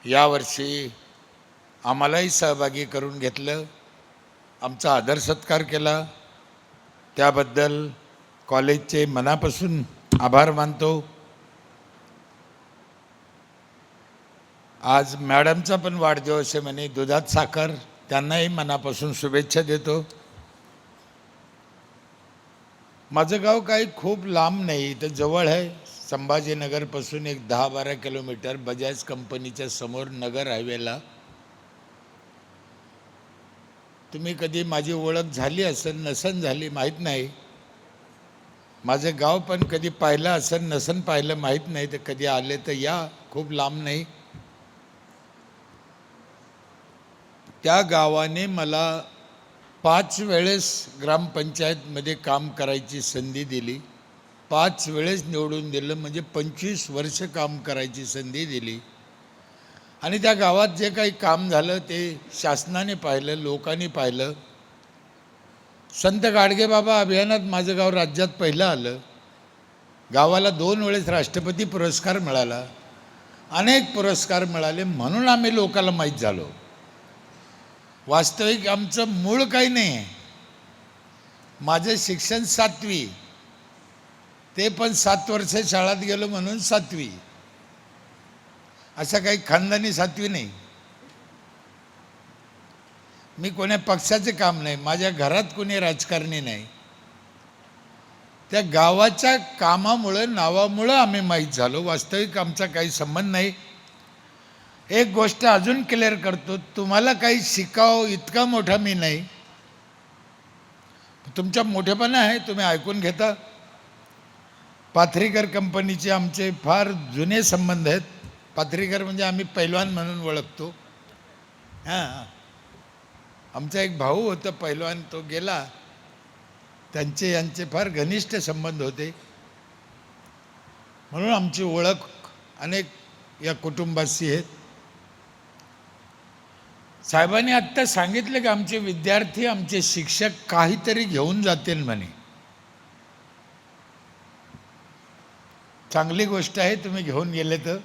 यावर्षी आम्हालाही सहभागी करून घेतलं, आमचा आदर सत्कार केला, त्याबद्दल कॉलेजचे मनापासून आभार मानतो। आज मॅडमचा पण वाढदिवस आहे म्हणे, दुधात साखर, त्यांनाही मनापासून शुभेच्छा देतो। माझं गाव काही खूप लांब नाही, इथं जवळ आहे, संभाजीनगरपासून एक 10-12 किलोमीटर बजाज कंपनीच्या समोर नगर हायवेला। तुम्ही कधी माझी ओळख झाली असेल नसन झाली माहीत नाही, माझं गाव पण कधी पाहिलं असेल नसन पाहिलं माहीत नाही, तर कधी आले तर या, खूप लांब नाही। त्या गावाने मला 5 वेळेस ग्रामपंचायतमध्ये काम करायची संधी दिली, 5 वेळेस निवडून दिलं, म्हणजे 25 वर्ष काम करायची संधी दिली। आणि त्या गावात जे काही काम झालं ते शासनाने पाहिलं, लोकांनी पाहिलं। संत गाडगेबाबा अभियानात माझं गाव राज्यात पहिलं आलं, गावाला 2 वेळेस राष्ट्रपती पुरस्कार मिळाला, अनेक पुरस्कार मिळाले, म्हणून आम्ही लोकांना माहीत झालो। वास्तविक आमचं मूळ काही नाही आहे, माझं शिक्षण 7वी, ते पण 7 वर्ष शाळेत गेलो म्हणून 7वी, असं काही खानदानी 7वी नाही। मी कोण्या पक्षाचे काम नाही, माझ्या घरात कोणी राजकारणी नाही, त्या गावाच्या कामामुळं नावामुळं आम्ही माहीत झालो, वास्तविक आमचा काही संबंध नाही। एक गोष्ट अजून क्लिअर करतो, तुम्हाला काही शिकावं इतका मोठा मी नाही, तुमच्या मोठेपणा आहे, तुम्ही ऐकून घेता। पाथरीकर कंपनीचे आमचे फार जुने संबंध आहेत, पाथरीकर म्हणजे आम्ही पैलवान म्हणून ओळखतो। हां, आमचा एक भाऊ होता पैलवान, तो गेला, त्यांचे यांचे फार घनिष्ठ संबंध होते, म्हणून आमची ओळख अनेक या कुटुंबाशी आहे। साहेबांनी आत्ता सांगितलं की आमचे विद्यार्थी, आमचे शिक्षक काहीतरी घेऊन जातील म्हणे, चांगली गोष्ट आहे, तुम्ही घेऊन गेले तर।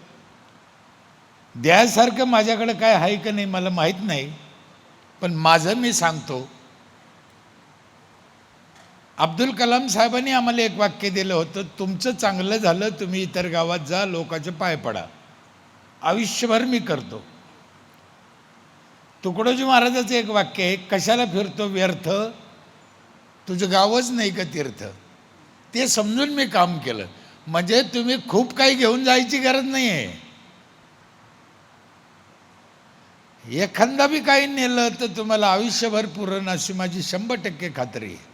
द्यासारखं माझ्याकडे काय आहे का नाही मला माहीत नाही, पण माझं मी सांगतो। अब्दुल कलाम साहेबांनी आम्हाला एक वाक्य दिलं होतं, तुमचं चांगलं झालं, तुम्ही इतर गावात जा, लोकांचे पाय पडा, आयुष्यभर मी करतो। तुकडोजी महाराजाचं एक वाक्य आहे, कशाला फिरतो व्यर्थ, तुझं गावच नाही का तीर्थ, ते समजून मी काम केलं। म्हणजे तुम्ही खूप काही घेऊन जायची गरज नाही आहे, एखादा बी काही नेलं तर तुम्हाला आयुष्यभर पुरण, अशी माझी 100% खात्री आहे।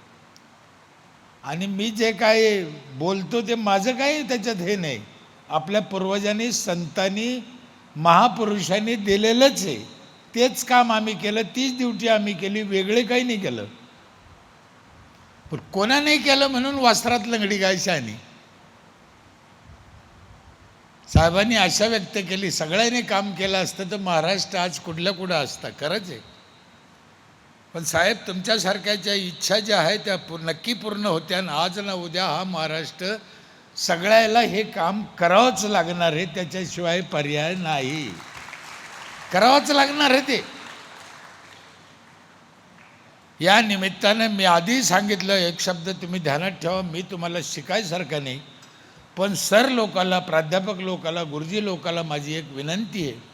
आणि मी जे काय बोलतो ते माझं काही त्याच्यात हे नाही, आपल्या पूर्वजांनी, संतांनी, महापुरुषांनी दिलेलंच आहे, तेच काम आम्ही केलं, तीच ड्युटी आम्ही केली, वेगळे काही नाही केलं। पण कोणा नाही केलं म्हणून वासरात लंगडी गायशानी। साहेबांनी आशा व्यक्त केली, सगळ्यांनी काम केलं असतं तर महाराष्ट्र आज कुठल्या कुठं असता, खरंच आहे। पण साहेब, तुमच्यासारख्याच्या इच्छा ज्या आहेत त्या नक्की पूर्ण होत्या, आणि आज ना उद्या हा महाराष्ट्र सगळ्याला हे काम करावंच लागणार आहे, त्याच्याशिवाय पर्याय नाही, करावंच लागणार आहे ते। या निमित्तानं मी आधी सांगितलं, एक शब्द तुम्ही ध्यानात ठेवा, मी तुम्हाला शिकायसारखं नाही, पण सर लोकाला, प्राध्यापक लोकाला, गुरुजी लोकाला माझी एक विनंती आहे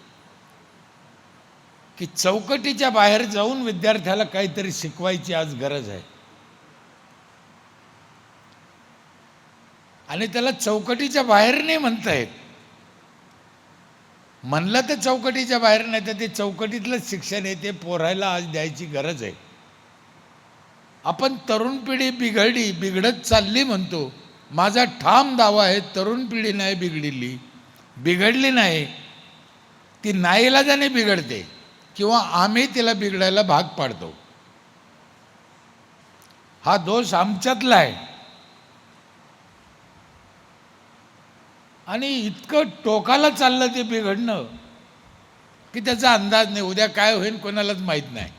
की चौकटीच्या बाहेर जाऊन विद्यार्थ्याला काहीतरी शिकवायची आज गरज आहे। आणि त्याला चौकटीच्या बाहेर नाही म्हणता येत, म्हणलं तर चौकटीच्या बाहेर नाही, तर ते चौकटीतलंच शिक्षण आहे, ते पोरायला आज द्यायची गरज आहे। आपण तरुण पिढी बिघडत चालली म्हणतो, माझा ठाम दावा आहे, तरुण पिढी नाही बिघडली नाही, ती नाईलाजाने बिघडते, किंवा आम्ही तिला बिघडायला भाग पाडतो, हा दोष आमच्यातला आहे। आणि इतकं टोकाला चाललं ते बिघडणं की त्याचा अंदाज नाही, उद्या काय होईल कोणालाच माहीत नाही।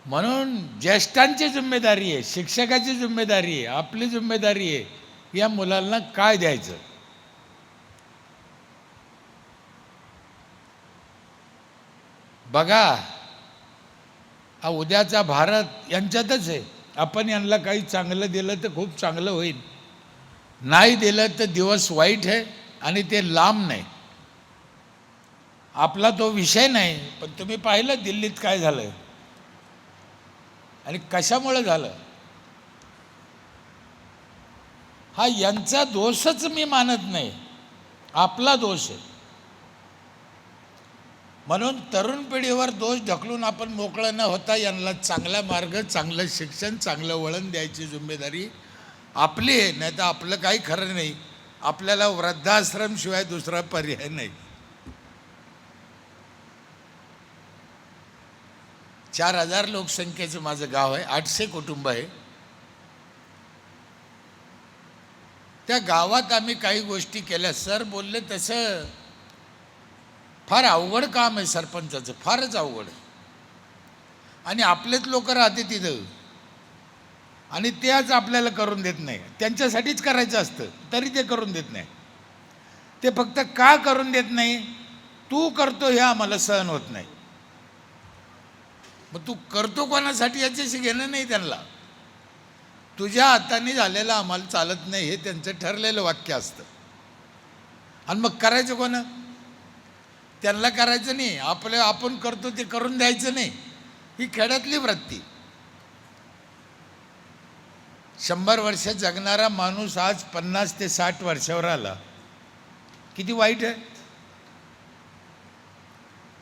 म्हणून ज्येष्ठांची जिम्मेदारी आहे, शिक्षकाची जिम्मेदारी आहे, आपली जिम्मेदारी आहे या मुलांना काय द्यायचं। बघा, हा उद्याचा भारत यांच्यातच आहे. आपण यांना काही चांगलं दिलं तर खूप चांगलं होईल, नाही दिलं तर दिवस वाईट आहे आणि ते लांब नाही. आपला तो विषय नाही. पण तुम्ही पाहिलं दिल्लीत काय झालं आणि कशामुळे झालं. हा यांचा दोषच मी मानत नाही, आपला दोष आहे. म्हणून तरुण पिढीवर दोष ढकलून आपण मोकळं न होता यांना चांगला मार्ग, चांगलं शिक्षण, चांगलं वळण द्यायची जिम्मेदारी आपली आहे. नाही तर आपलं काही खरं नाही. आपल्याला वृद्धाश्रम शिवाय दुसरा पर्याय नाही. 4,000 लोकसंख्येचं माझं गाव आहे, 800 कुटुंब आहे. त्या गावात आम्ही काही गोष्टी केल्या. सर बोलले तसं फार अवघड काम आहे सरपंचाचं, फारच अवघड आहे. आणि आपलेच लोक राहते तिथं आणि तेच आपल्याला करून देत नाही. त्यांच्यासाठीच करायचं असतं तरी ते करून देत नाही. ते फक्त का करून देत नाही, तू करतो हे आम्हाला सहन होत नाही. मग तू करतो कोणासाठी याच्याशी घेणं नाही त्यांना. तुझ्या हाताने झालेलं आम्हाला चालत नाही हे त्यांचं ठरलेलं वाक्य असतं. आणि मग करायचं कोण, त्यांना करायचं नाही, आपण करतो ते करून द्यायचं नाही. ही खेड्यातली वृत्ती. 100 वर्ष जगणारा माणूस आज 50 ते 60 वर्षावर आला, किती वाईट आहे.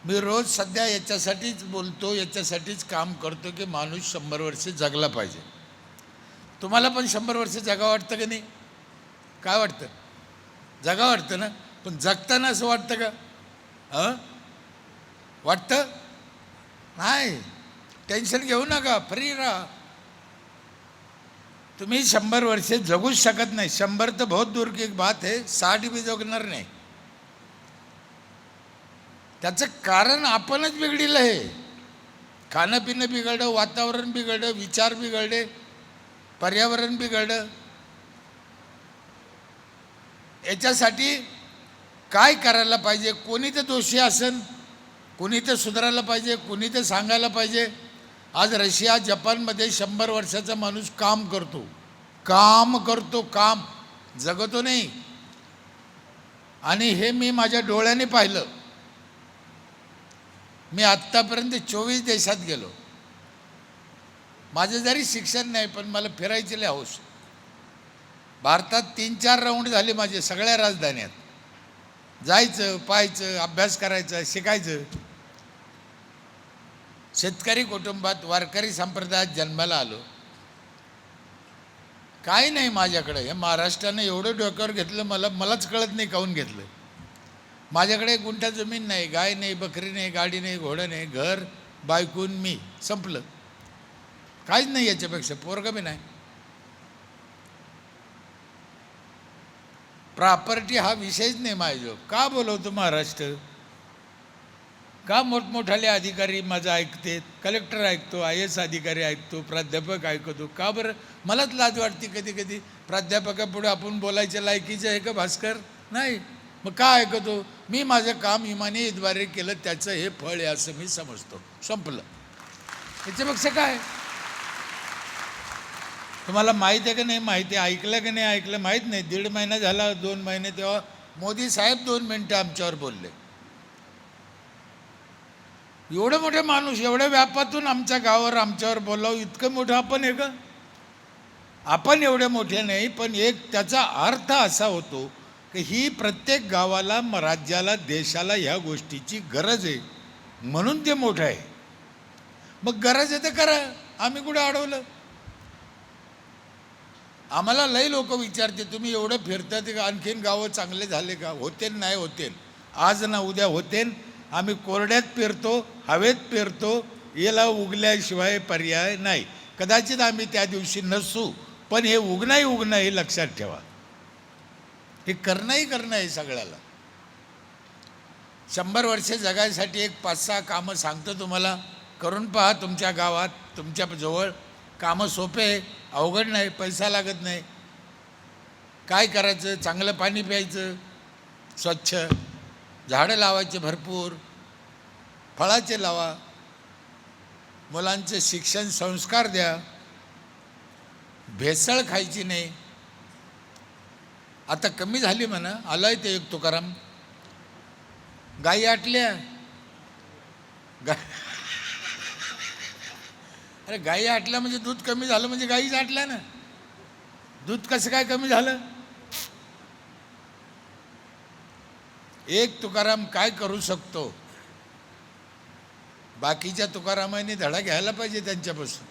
मी रोज सध्या याच्यासाठीच बोलतो, याच्यासाठीच काम करतो की माणूस 100 वर्ष जगला पाहिजे. तुम्हाला पण 100 वर्ष जगा वाटतं की नाही? काय वाटतं? जगा वाटतं ना. पण जगताना असं वाटतं का? वाटतं नाही. टेन्शन घेऊ नका, फ्री राहा. तुम्ही 100 वर्ष जगूच शकत नाही. 100 तर बहुत दूर की एक बात है, 60 भी जगणार नाही. त्याचं कारण आपणच बिघडलं आहे. खाणं पिणं बिघडलं, वातावरण बिघडलं, विचार बिघडले, पर्यावरण बिघडलं. याच्यासाठी काय करायला पाहिजे? कोणी तर दोषी असेल, कोणी तर सुधारायला पाहिजे, कोणी तर सांगायला पाहिजे. आज रशिया जपानमध्ये 100 वर्षाचा माणूस काम करतो, काम जगतो नाही. आणि हे मी माझ्या डोळ्याने पाहिलं. मी आत्तापर्यंत 24 देशात गेलो. माझं जरी शिक्षण नाही पण मला फिरायची लय हौस. भारतात 3-4 राऊंड झाले माझे, सगळ्या राजधान्यात जायचं, पाहायचं, अभ्यास करायचा, शिकायचं. शेतकरी कुटुंबात वारकरी संप्रदायात जन्माला आलो. काही नाही माझ्याकडे. हे महाराष्ट्रानं एवढं डोक्यावर घेतलं, मलाच कळत नाही काहून घेतलं. माझ्याकडे 1 गुंठा जमीन नाही, गाय नाही, बकरी नाही, गाडी नाही, घोडं नाही, घर, बायकून मी, संपलं. काहीच नाही याच्यापेक्षा. पोरगं बी नाही. प्रॉपर्टी हा विषयच नाही माझ्याजवळ. का बोलवतो महाराष्ट्र? का मोठमोठाले अधिकारी माझं ऐकते, कलेक्टर ऐकतो, IAS अधिकारी ऐकतो, प्राध्यापक ऐकतो? का बरं? मलाच लाज वाटते कधी कधी. प्राध्यापकापुढे आपण बोलायच्या लायकीचे आहे का भास्कर? नाही. मग का ऐकतो? मी माझं काम इमानीद्वारे केलं, त्याचं हे फळ आहे असं मी समजतो. संपलं. याच्यापेक्षा काय? तुम्हाला माहीत आहे का नाही माहिती? ऐकलं की नाही ऐकलं माहीत नाही. 1.5 महिना झाला, 2 महिने, तेव्हा मोदी साहेब 2 मिनटं आमच्यावर बोलले. एवढं मोठे माणूस एवढ्या व्यापातून आमच्या गावावर आमच्यावर बोलावं, इतकं मोठं आपण आहे का? आपण एवढे मोठे नाही. पण एक त्याचा अर्थ असा होतो की ही प्रत्येक गावाला, राज्याला, देशाला ह्या गोष्टीची गरज आहे, म्हणून ते मोठं आहे. मग गरज आहे तर करा, आम्ही कुठं अडवलं? आम्हाला लई लोक विचारते, तुम्ही एवढं फिरतात का, आणखीन गावं चांगले झाले का? होते नाही होते, आज ना उद्या होते. आम्ही कोरड्यात पेरतो, हवेत पेरतो, याला उगल्याशिवाय पर्याय नाही. कदाचित आम्ही त्या दिवशी नसू, पण हे उगणं हे लक्षात ठेवा. हे करणं आहे सगळ्याला. 100 वर्ष जगायसाठी एक 5-6 कामं सांगतो तुम्हाला, करून पहा. तुमच्या गावात, तुमच्या जवळ कामं सोपे आहे, अवघड नाही, पैसा लागत नाही. काय करायचं? चांगलं पाणी प्यायचं, स्वच्छ झाडं लावायचे भरपूर, फळाचे लावा, मुलांचे शिक्षण संस्कार द्या, भेसळ खायची नाही. आता कमी झाली म्हणा, आलाय ते एक तुकाराम, गाई आटल्या अरे गाई आटल्या म्हणजे दूध कमी झालं म्हणजे गाईच आटल्या ना. दूध कसं काय कमी झालं? एक तुकाराम काय करू शकतो? बाकीच्या तुकारामांनी धडा घ्यायला पाहिजे त्यांच्यापासून.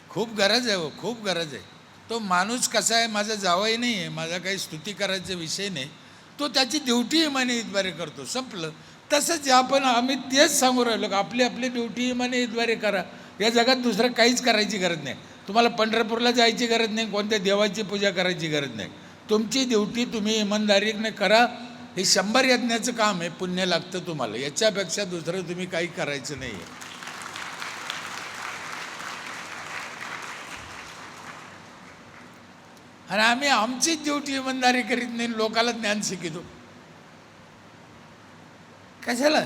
खूप गरज आहे, खूप गरज आहे. तो माणूस कसा आहे, माझा जावई नाही आहे, माझा काही स्तुती करायचा विषय नाही, तो त्याची ड्युटी इमाने इतबारे करतो, संपलं. तसंच आम्ही तेच सांगू राहिलो की आपली आपली ड्युटी इमाने इतबारे करा. या जगात दुसरं काहीच करायची गरज नाही. तुम्हाला पंढरपूरला जायची गरज नाही, कोणत्या देवाची पूजा करायची गरज नाही. तुमची ड्युटी तुम्ही इमानदारीने करा. हे 100 यज्ञाचं काम आहे, पुण्य लागतं तुम्हाला. याच्यापेक्षा दुसरं तुम्ही काही करायचं नाही आहे. आणि आम्ही आमचीच ड्युटी इमानदारी करीत नाही, लोकाला ज्ञान शिकितो. कशाला?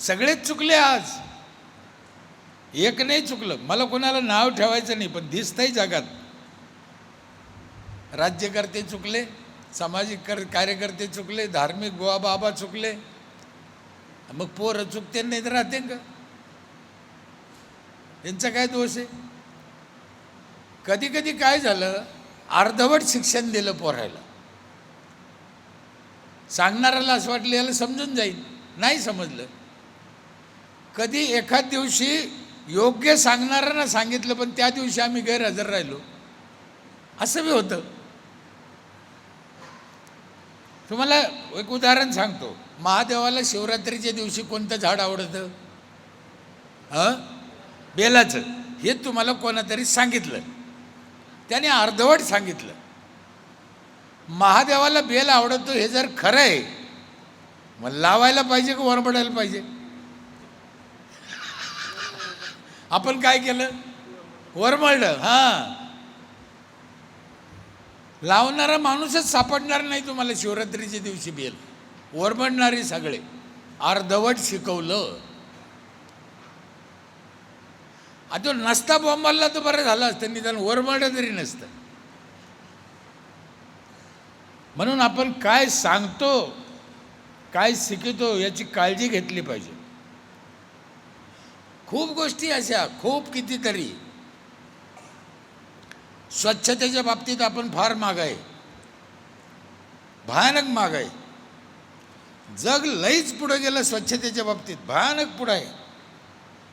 सगळेच चुकले आज, एक नाही चुकलं. मला कोणाला नाव ठेवायचं नाही, पण दिसतंय जगात. राज्यकर्ते चुकले, सामाजिक कार्यकर्ते चुकले, धार्मिक बुवा बाबा चुकले, मग पोरं चुकते नाही तर राहते का? यांचा काय दोष आहे? कधी कधी काय झालं, अर्धवट शिक्षण दिलं पोरायला. सांगणाऱ्याला असं वाटलं याला समजून जाईल, नाही समजलं. कधी एखाद दिवशी योग्य सांगणाऱ्यांना सांगितलं, पण त्या दिवशी आम्ही गैरहजर राहिलो, असं बी होतं. तुम्हाला एक उदाहरण सांगतो. महादेवाला शिवरात्रीच्या दिवशी कोणतं झाड आवडतं? बेलाचं. हे तुम्हाला कोणातरी सांगितलं, त्याने अर्धवट सांगितलं. महादेवाला बेल आवडतो हे जर खरं आहे, मग लावायला पाहिजे का वरबडायला पाहिजे? आपण काय केलं? वरमळलं. लावणारा माणूसच सापडणार नाही तुम्हाला शिवरात्रीच्या दिवशी बेल. वरमळणारे सगळे. अर्धवट शिकवलं. आता नसता बॉम्बाला तर बरं झालं असतं, निदान वरमळलं तरी नसतं. म्हणून आपण काय सांगतो, काय शिकवतो याची काळजी घेतली पाहिजे. खूप गोष्टी अशा, खूप कितीतरी. स्वच्छतेच्या बाबतीत आपण फार माग आहे, भयानक माग आहे. जग लईच पुढे गेलं स्वच्छतेच्या बाबतीत, भयानक पुढे आहे.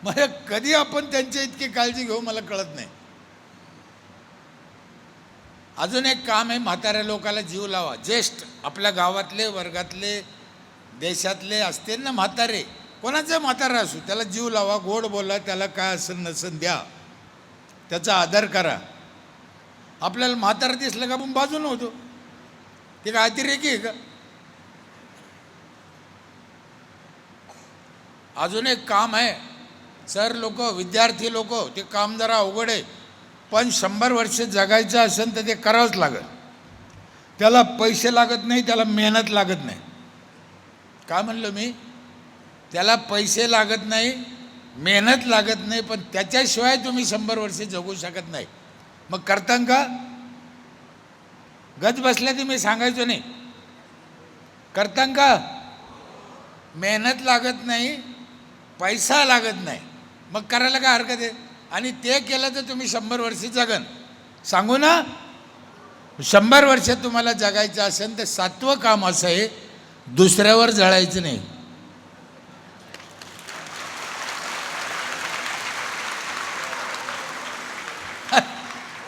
मग कधी आपण त्यांच्या इतकी काळजी घेऊ मला कळत नाही. अजून एक काम आहे, म्हाताऱ्या लोकाला जीव लावा. ज्येष्ठ आपल्या गावातले, वर्गातले, देशातले असते ना म्हातारे, कोणाचा म्हातारा असू, त्याला जीव लावा, गोड बोला, त्याला काय असेल नसेल द्या, त्याचा आदर करा. आपल्याला म्हातारा दिसलं का आपण बाजून होतो, ते काय अतिरेकी आहे का? अजून एक काम आहे, सर लोक, विद्यार्थी लोक, ते काम जरा अवघड आहे, पण 100 वर्ष जगायचं असेल तर ते करावंच लागेल. त्याला पैसे लागत नाही, त्याला मेहनत लागत नाही. काय म्हणलं मी? त्याला पैसे लागत नाही, मेहनत लागत नाही, पण त्याच्याशिवाय तुम्ही 100 वर्ष जगू शकत नाही. मग करता का? गज बसल्या ती मी सांगायचो नाही, करता का? मेहनत लागत नाही, पैसा लागत नाही, मग करायला काय हरकत आहे? आणि ते केलं तर तुम्ही 100 वर्ष जगन. सांगू ना, 100 वर्ष तुम्हाला जगायचं असेल तर 7वं काम असं आहे, दुसऱ्यावर जळायचं नाही.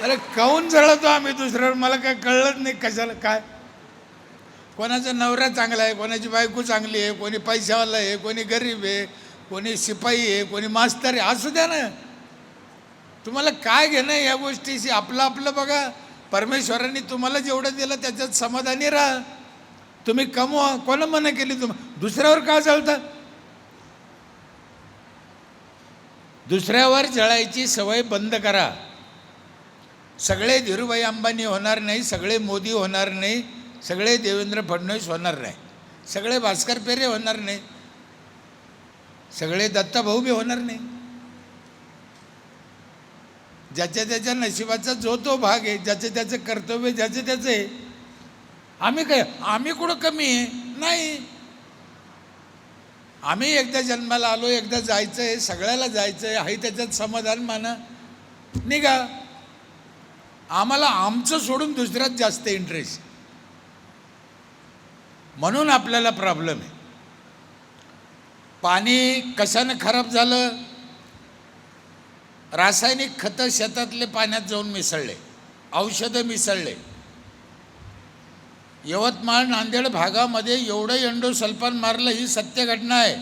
अरे काहून जळतो आम्ही दुसऱ्यावर? मला काय कळलंच नाही कशाला काय. कोणाचा नवरा चांगला आहे, कोणाची बायको चांगली आहे, कोणी पैशावाला आहे, कोणी गरीब आहे, कोणी शिपाई आहे, कोणी मास्तर आहे, असू द्या ना. तुम्हाला काय घेणं या गोष्टीशी? आपलं आपलं बघा. परमेश्वरांनी तुम्हाला जेवढं दिलं त्याच्यात समाधानी राहा. तुम्ही कमवा, कोणा मना केली? दुसऱ्यावर का जळता? दुसऱ्यावर जळायची सवय बंद करा. सगळे धीरूभाई अंबानी होणार नाही, सगळे मोदी होणार नाही, सगळे देवेंद्र फडणवीस होणार नाही. सगळे भास्कर पेरे होणार नाही, सगळे दत्ताभाऊ बी होणार नाही. ज्याच्या त्याच्या नशिबाचा जो तो भाग आहे, ज्याचं त्याचं कर्तव्य ज्याचं त्याचं आहे. आम्ही कुठं कमी आहे? नाही. आम्ही एकदा जन्माला आलो, एकदा जायचं आहे, सगळ्याला जायचं आहे. त्याच्यात समाधान माना, निघा. आम्हाला आमचं सोडून दुसऱ्यात जास्त इंटरेस्ट, म्हणून आपल्याला प्रॉब्लेम आहे. पाणी कशानं खराब झालं? रासायनिक खतं शेतातले पाण्यात जाऊन मिसळले, औषधं मिसळले. यवतमाळ नांदेड भागामध्ये एवढं एंडोसल्फान मारलं, ही सत्य घटना आहे.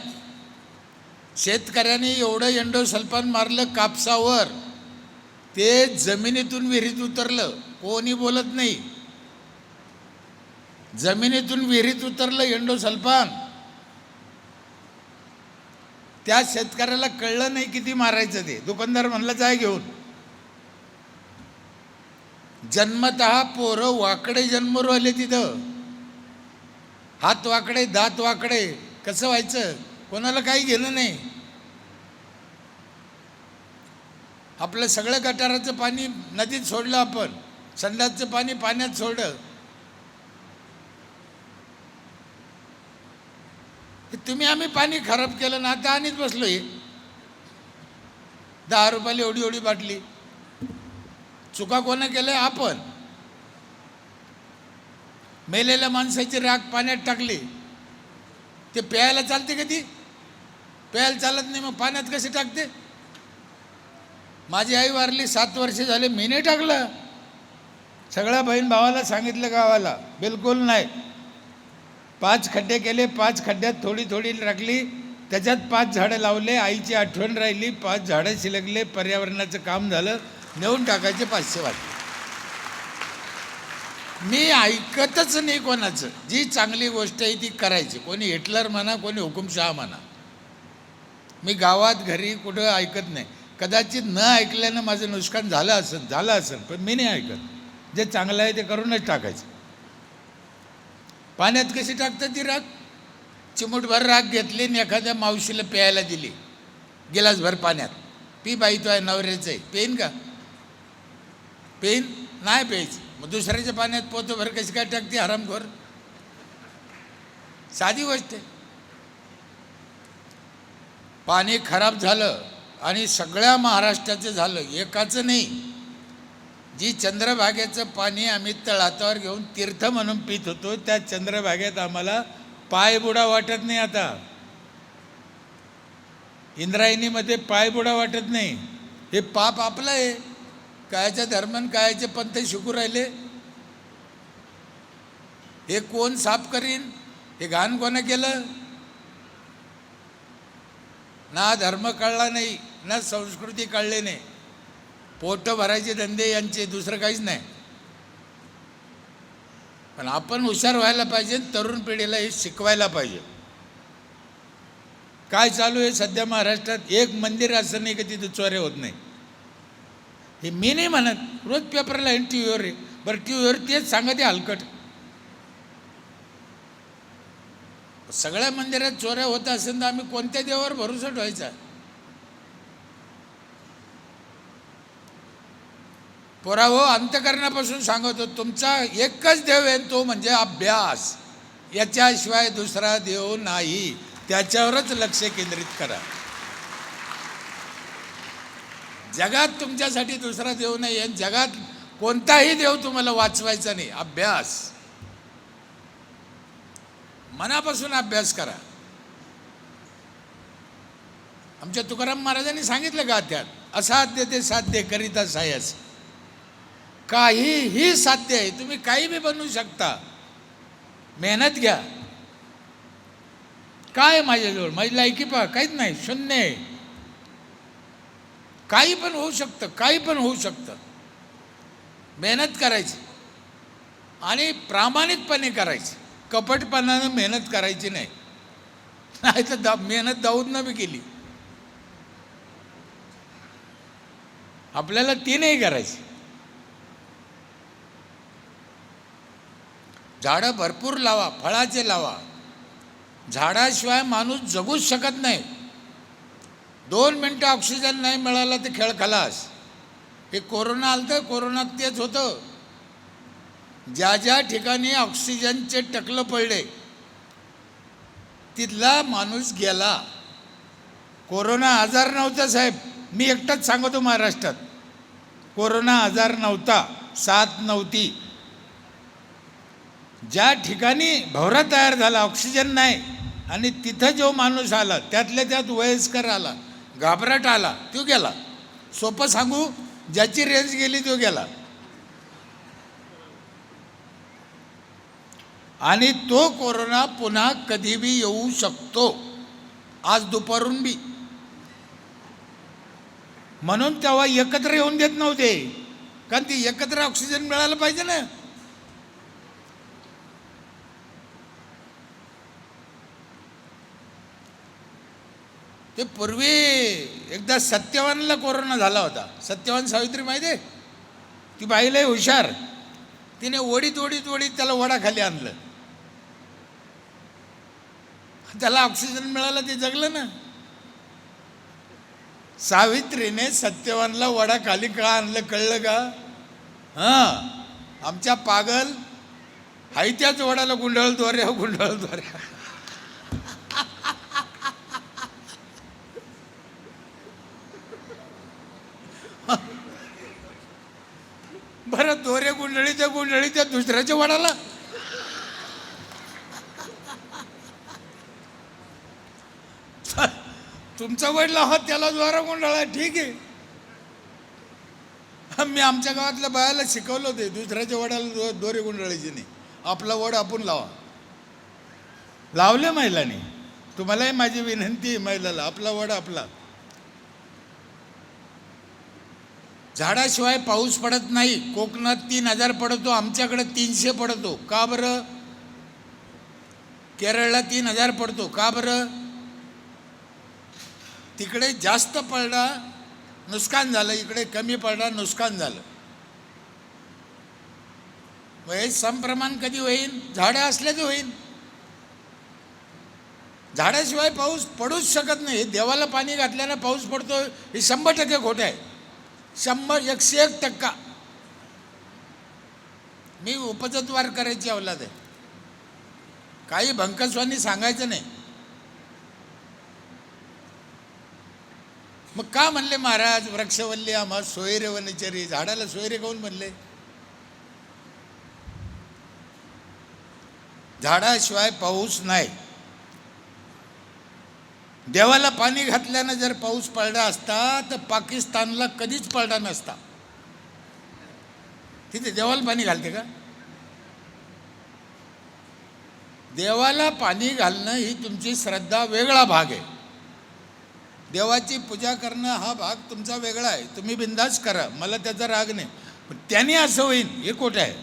शेतकऱ्यांनी एवढं एंडोसल्फान मारलं कापसावर, ते जमिनीतून विहिरीत उतरलं. कोणी बोलत नाही. जमिनीतून विहिरीत उतरलं एंडोसल्फान. त्या शेतकऱ्याला कळलं नाही किती मारायचं ते. दुकानदार म्हणलं जाय घेऊन. जन्मतः पोरं वाकडे जन्मरू आले तिथं. हात वाकडे, दात वाकडे. कसं व्हायचं? कोणाला काही घेणं नाही. आपलं सगळं गटाराचं पाणी नदीत सोडलं, आपण संडासचं पाणी पाण्यात सोडलं. तुम्ही आम्ही पाणी खराब केलं ना, आता आणीत बसलोय. 10 रुपयाला एवढी एवढी बाटली. चुका कोणा केल्या? आपण. मेलेल्या माणसाची राख पाण्यात टाकली. ते प्यायला चालते का? ती प्यायला चालत नाही, मग पाण्यात कसे टाकते? माझी आई वारली 7 वर्ष झाले, मी नाही टाकलं. सगळ्या बहीण भावाला सांगितलं, गावाला बिलकुल नाही. 5 खड्डे केले, 5 खड्ड्यात थोडी थोडी टाकली, त्याच्यात 5 झाडं लावले. आईची आठवण राहिली, 5 झाडं शिलगले, पर्यावरणाचं काम झालं. नेऊन टाकायचे 500 वाटले. मी ऐकतच नाही कोणाचं. जी चांगली गोष्ट आहे ती करायची. कोणी हिटलर म्हणा, कोणी हुकुमशहा म्हणा. मी गावात घरी कुठं ऐकत नाही. कदाचित न ऐकल्यानं माझं नुकसान झालं असेल, पण मी नाही ऐकत. जे चांगलं आहे ते करूनच टाकायचं. पाण्यात कशी टाकतात ती राख? चिमूटभर राख घेतली आणि एखाद्या मावशीला प्यायला दिली, गिलासभर पाण्यात. पी बाई, तो आहे नवऱ्याचं आहे, पेन का? पेन नाही प्यायचं. मग दुसऱ्याच्या पाण्यात पोतभर कशी काय टाकते हरामखोर? साधी गोष्ट आहे. पाणी खराब झालं आणि सगळ्या महाराष्ट्राचं झालं, एकाचं नाही. जी चंद्रभागेचं पाणी आम्ही तळहातावर घेऊन तीर्थ म्हणून पित होतो, त्या चंद्रभागेत आम्हाला पायबुडा वाटत नाही. आता इंद्रायणीमध्ये पायबुडा वाटत नाही. हे पाप आपलं आहे. कायच्या धर्मन कायचे पंथ शिकू राहिले. हे कोण साफ करीन? हे घाण कोणा केलं? ना धर्म कळला नाही, ना संस्कृती कळले नाही. पोट भरायचे धंदे यांचे, दुसरं काहीच नाही. पण आपण हुशार व्हायला पाहिजे. तरुण पिढीला हे शिकवायला पाहिजे. काय चालू आहे सध्या महाराष्ट्रात? एक मंदिर असं नाही की तिथे चोऱ्या होत नाही. हे मी नाही म्हणत, रोज पेपरला आहे, टी व्हीवर आहे. बरं, टी व्हीवर तेच सांगा ते हलकट. सगळ्या मंदिरात चोऱ्या होत असेल तर आम्ही कोणत्या देवावर भरोसा ठेवायचा? पोराहो, अंतकरणापासून सांगतो, तुमचा एकच देव आहे, तो म्हणजे अभ्यास. याच्याशिवाय दुसरा देव नाही. त्याच्यावरच लक्ष केंद्रित करा. जगात तुमच्यासाठी दुसरा देव नाही आहे. जगात कोणताही देव तुम्हाला वाचवायचा नाही. अभ्यास, मनापासून अभ्यास करा. आमच्या तुकाराम महाराजांनी सांगितलं का त्यात, असाध्य ते साध्य करिता सायस. काहीही साध्य आहे. तुम्ही काही बी बनवू शकता. मेहनत घ्या. काय माझ्याजवळ, माझी लायकी पहा, काहीच नाही, शून्य आहे. काही पण होऊ शकतं, काही पण होऊ शकतं. मेहनत करायची आणि प्रामाणिकपणे करायची. कपटपणानं मेहनत करायची नाही. नाही तर मेहनत दाऊदनं बी केली. आपल्याला ती नाही करायची. झाडं भरपूर लावा, फळाचे लावा. झाडाशिवाय माणूस जगूच शकत नाही. 2 मिनटं ऑक्सिजन नाही मिळाला तर खेळ खलास. हे कोरोना आलं तर कोरोनात तेच होतं. ज्या ज्या ठिकाणी ऑक्सिजनचे टकलं पडले तिथला माणूस गेला. कोरोना आजार नव्हता साहेब, मी एकटाच सांगतो महाराष्ट्रात कोरोना आजार नव्हता, साथ नव्हती. ज्या ठिकाणी भवरा तयार झाला, ऑक्सिजन नाही, आणि तिथं जो माणूस आला त्यातल्या त्यात वयस्कर आला, घाबरट आला, तो गेला. सोपं सांगू, ज्याची रेंज गेली तो गेला. आणि तो कोरोना पुन्हा कधी बी येऊ शकतो, आज दुपारून बी. म्हणून तेव्हा एकत्र येऊन देत नव्हते, कारण ती एकत्र ऑक्सिजन मिळालं पाहिजे ना. ते पूर्वी एकदा सत्यवानला कोरोना झाला होता. सत्यवान सावित्री माहिती आहे, ती बाईला हुशार, तिने ओढीत ओढीत ओढीत त्याला वडाखाली आणलं, त्याला ऑक्सिजन मिळाला, ते जगलं ना. सावित्रीने सत्यवानला वडाखाली का आणलं कळलं का? आमच्या पागल हाय त्याच वडाला गुंडाळ द्वारे गुंडाळ द्वारे. बरं, दोरे गुंडळीच्या दुसऱ्याच्या वडाला. तुमचा वडला हा त्याला द्वारा गुंडाळा, ठीक आहे. मी आमच्या गावातल्या बायाला शिकवलं होते, दुसऱ्याच्या वडाला दोरे गुंडाळायचे नाही, आपला वड आपण लावा. लावले महिलांनी. तुम्हालाही माझी विनंती आहे, महिलाला आपला वड आपला. झाडाशिवाय पाऊस पडत नाही. कोकणात 3000 पडतो, आमच्याकडे 300 पडतो. का बरं? केरळला 3000 पडतो. का बरं? तिकडे जास्त पडला नुकसान झालं, इकडे कमी पडला नुकसान झालं. हे समप्रमाण कधी होईल? झाडं असल्याच होईल. झाडाशिवाय पाऊस पडूच शकत नाही. देवाला पाणी घातल्यानं पाऊस पडतो हे 100% खोटं आहे. 101%. मी उपजद्वार करायची अवलाद आहे, काही भंकसवानी सांगायचं नाही. मग का म्हणले महाराज वृक्षवल्ली आम्हा सोयरे वनचरी? झाडाला सोयरे काऊन म्हणले? झाडाशिवाय पाऊस नाही. देवाला पाणी घातल्यानं जर पाऊस पडला असता तर पाकिस्तानला कधीच पडला नसता. तिथे देवाला पाणी घालते का? देवाला पाणी घालणं ही तुमची श्रद्धा, वेगळा भाग आहे. देवाची पूजा करणं हा भाग तुमचा वेगळा आहे. तुम्ही बिंदास करा, मला त्याचा राग नाही. पण त्याने असं होईल हे खोटं आहे.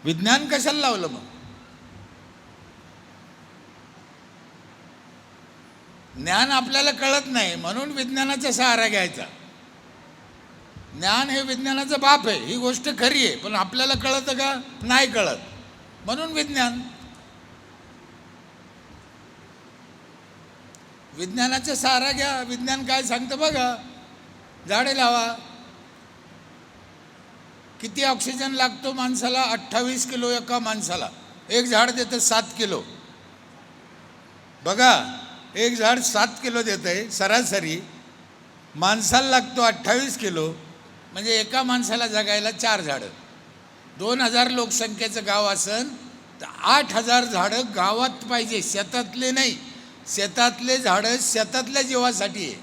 विज्ञान कशाला लावलं मग? ज्ञान आपल्याला कळत नाही म्हणून विज्ञानाचा सहारा घ्यायचा. ज्ञान हे विज्ञानाचा बाप आहे, ही गोष्ट खरी आहे, पण आपल्याला कळतं का? नाही कळत, म्हणून विज्ञान. विज्ञानाचा सहारा घ्या. विज्ञान काय सांगतं बघा. झाडे लावा. किती ऑक्सिजन लागतो माणसाला? 28 किलो एका माणसाला. एक झाड देतं 7 किलो. बघा, एक झाड 7 किलो देत आहे सरासरी, माणसाला लागतो 28 किलो. म्हणजे एका माणसाला जगायला 4 झाडं. 2000 लोकसंख्येचं गाव असन तर 8000 झाडं गावात पाहिजे, शेतातले नाही. शेतातले झाडं शेतातल्या जीवासाठी आहे.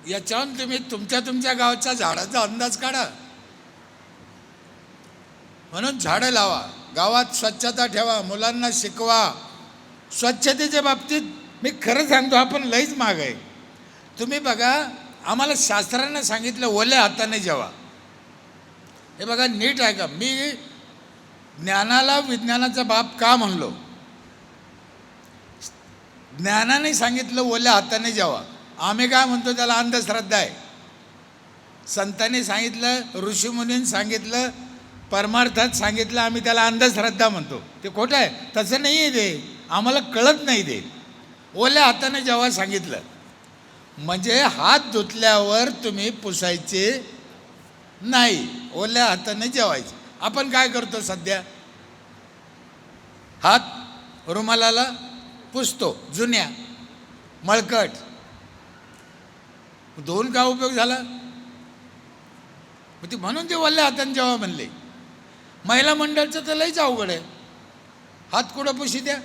याच्यावरून तुम्ही तुमच्या गावच्या झाडाचा अंदाज काढा. म्हणून झाडं लावा, गावात स्वच्छता ठेवा, मुलांना शिकवा. स्वच्छतेच्या बाबतीत मी खरं सांगतो, आपण लईच माग आहे. तुम्ही बघा, आम्हाला शास्त्रानं सांगितलं ओल्या हाताने जेवा. हे बघा नीट आहे का? मी ज्ञानाला विज्ञानाचा बाप का म्हणलो? ज्ञानाने सांगितलं ओल्या हाताने जेवा. आम्ही काय म्हणतो त्याला अंधश्रद्धा आहे. संतांनी सांगितलं, ऋषीमुनींनी सांगितलं, परमार्थात सांगितलं, आम्ही त्याला अंधश्रद्धा म्हणतो. ते खोटं आहे, तसं नाही आहे ते. आम्हाला कळत नाही ते. ओल्या हाताने जेव्हा सांगितलं, म्हणजे हात धुतल्यावर तुम्ही पुसायचे नाही, ओल्या हाताने जेवायचे. आपण काय करतो सध्या? हात रुमालाला पुसतो, जुन्या मळकट. धुवून काय उपयोग झाला? ती म्हणून ते ओल्या हाताने जेव्हा म्हणले. महिला मंडळचं तर लईच अवघड आहे. हात कुठं पुशी द्या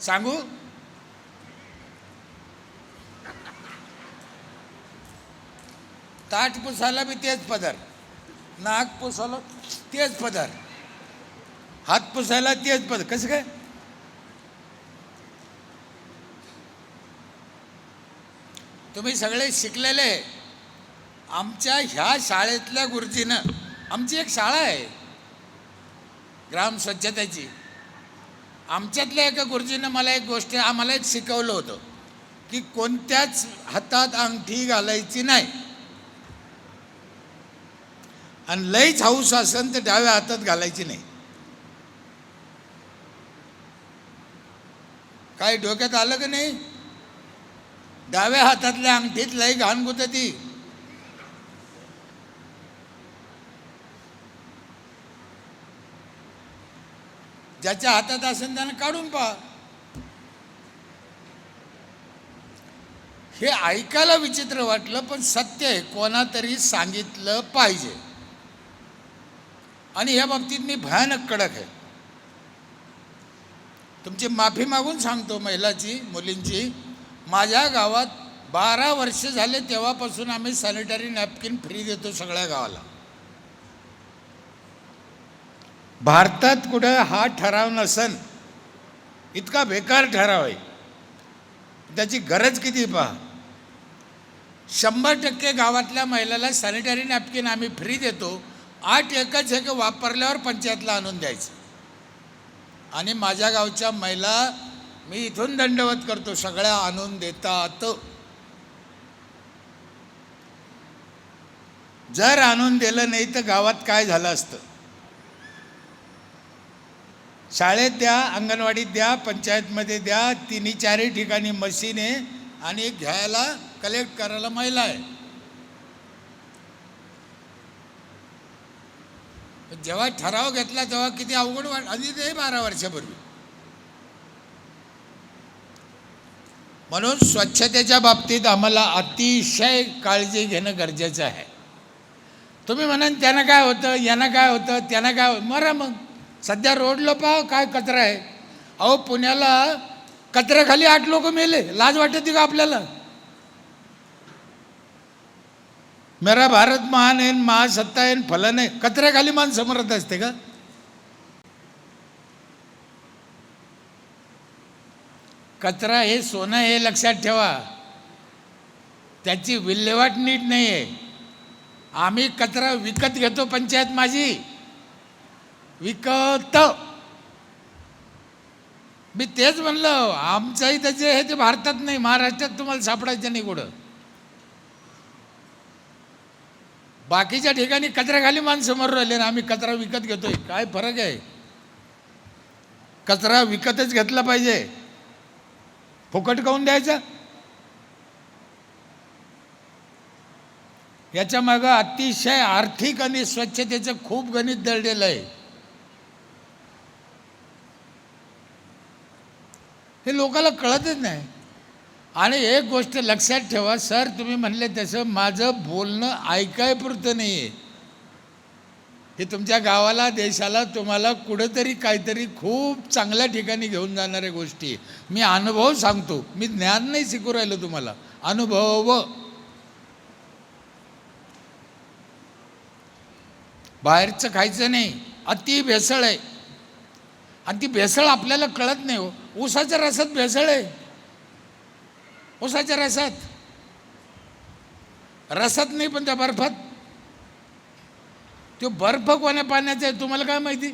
सांगू? ताट पुसायला बी तेच पदार, नाक पुसायला तेच पदार, हात पुसायला तेच पदार. कसं काय? तुम्ही सगळे शिकलेले. आमच्या ह्या शाळेतल्या गुरुजीनं, आमची एक शाळा आहे ग्राम स्वच्छतेची, आमच्यातल्या एका गुरुजीनं मला एक गोष्ट आम्हाला एक शिकवलं होतं की कोणत्याच हातात अंगठी घालायची नाही, आणि लईच हौस असेल तर डाव्या हातात घालायची नाही. काय डोक्यात आलं का नाही? डाव्या हातातल्या अंगठीत लई घाण गुतती. ज्याच्या हातात असेल त्यानं काढून पहा. हे ऐकायला विचित्र वाटलं, पण सत्य आहे. कोणातरी सांगितलं पाहिजे. आणि या बाबतीत मी भयानक कडक आहे. तुमची माफी मागून सांगतो महिलाची, मुलींची. माझ्या गावात 12 वर्ष झाले तेव्हापासून आम्ही सॅनिटरी नॅपकिन फ्री देतो सगळ्या गावाला. भारतात कुठं हा ठराव नसन, इतका बेकार ठराव आहे. त्याची गरज किती पहा. 100% गावातल्या महिलाला सॅनिटरी नॅपकिन आम्ही फ्री देतो. 8 एकच आहे की वापरल्यावर पंचायतला आणून द्यायचं. आणि माझ्या गावच्या महिला मी इथून दंडवत करतो, सगळ्या आणून देतात. जर आणून दिलं नाही तर गावात काय झालं असतं? शाळेत द्या, अंगणवाडीत द्या, पंचायतमध्ये द्या, 3-4 ठिकाणी मशीन आहे आणि घ्यायला कलेक्ट करायला महिला आहे. जेव्हा ठराव घेतला तेव्हा किती अवघड आधी ते 12 वर्षापूर्वी. म्हणून स्वच्छतेच्या बाबतीत आम्हाला अतिशय काळजी घेणं गरजेचं आहे. तुम्ही म्हणाल त्यानं काय होतं, यानं काय होतं, त्यानं काय होतं, मरा मग. सध्या रोडला पहा काय कचरा आहे. अहो पुण्याला कचऱ्याखाली 8 लोक मेले. लाज वाटते का आपल्याला? मेरा भारत महान आहे, महासत्ता आहे, फलन आहे. कचऱ्याखाली माणसं मरत असते का? कचरा हे सोनं हे लक्षात ठेवा. त्याची विल्हेवाट नीट नाही आहे. आम्ही कचरा विकत घेतो, पंचायत माझी विकत. मी तेच म्हणलं, आमचंही त्याचे हे ते भारतात नाही, महाराष्ट्रात तुम्हाला सापडायचं नाही कुठं. बाकीच्या ठिकाणी कचऱ्याखाली माणसं मरून राहिले ना, आम्ही कचरा विकत घेतोय. काय फरक आहे? कचरा विकतच घेतला पाहिजे, फुकट काऊन द्यायचा? याच्या मागं अतिशय आर्थिक आणि स्वच्छतेचं खूप गणित दडलेलं आहे. हे लोकांना कळतच नाही. आणि एक गोष्ट लक्षात ठेवा सर, तुम्ही म्हणले तसं माझं बोलणं ऐकायपुरतं नाही आहे. हे तुमच्या गावाला, देशाला, तुम्हाला कुठंतरी काहीतरी खूप चांगल्या ठिकाणी घेऊन जाणाऱ्या गोष्टी. मी अनुभव सांगतो, मी ज्ञान नाही शिकू राहिलो तुम्हाला, अनुभव. बाहेरचं खायचं नाही, अति भेसळ आहे. आणि ती भेसळ आपल्याला कळत नाही हो. ऊसाच्या रसात भेसळ आहे, ऊसाच्या रसात. रसात नाही पण त्या बर्फात. तो बर्फ कोण्या पाण्याचा आहे तुम्हाला काय माहिती?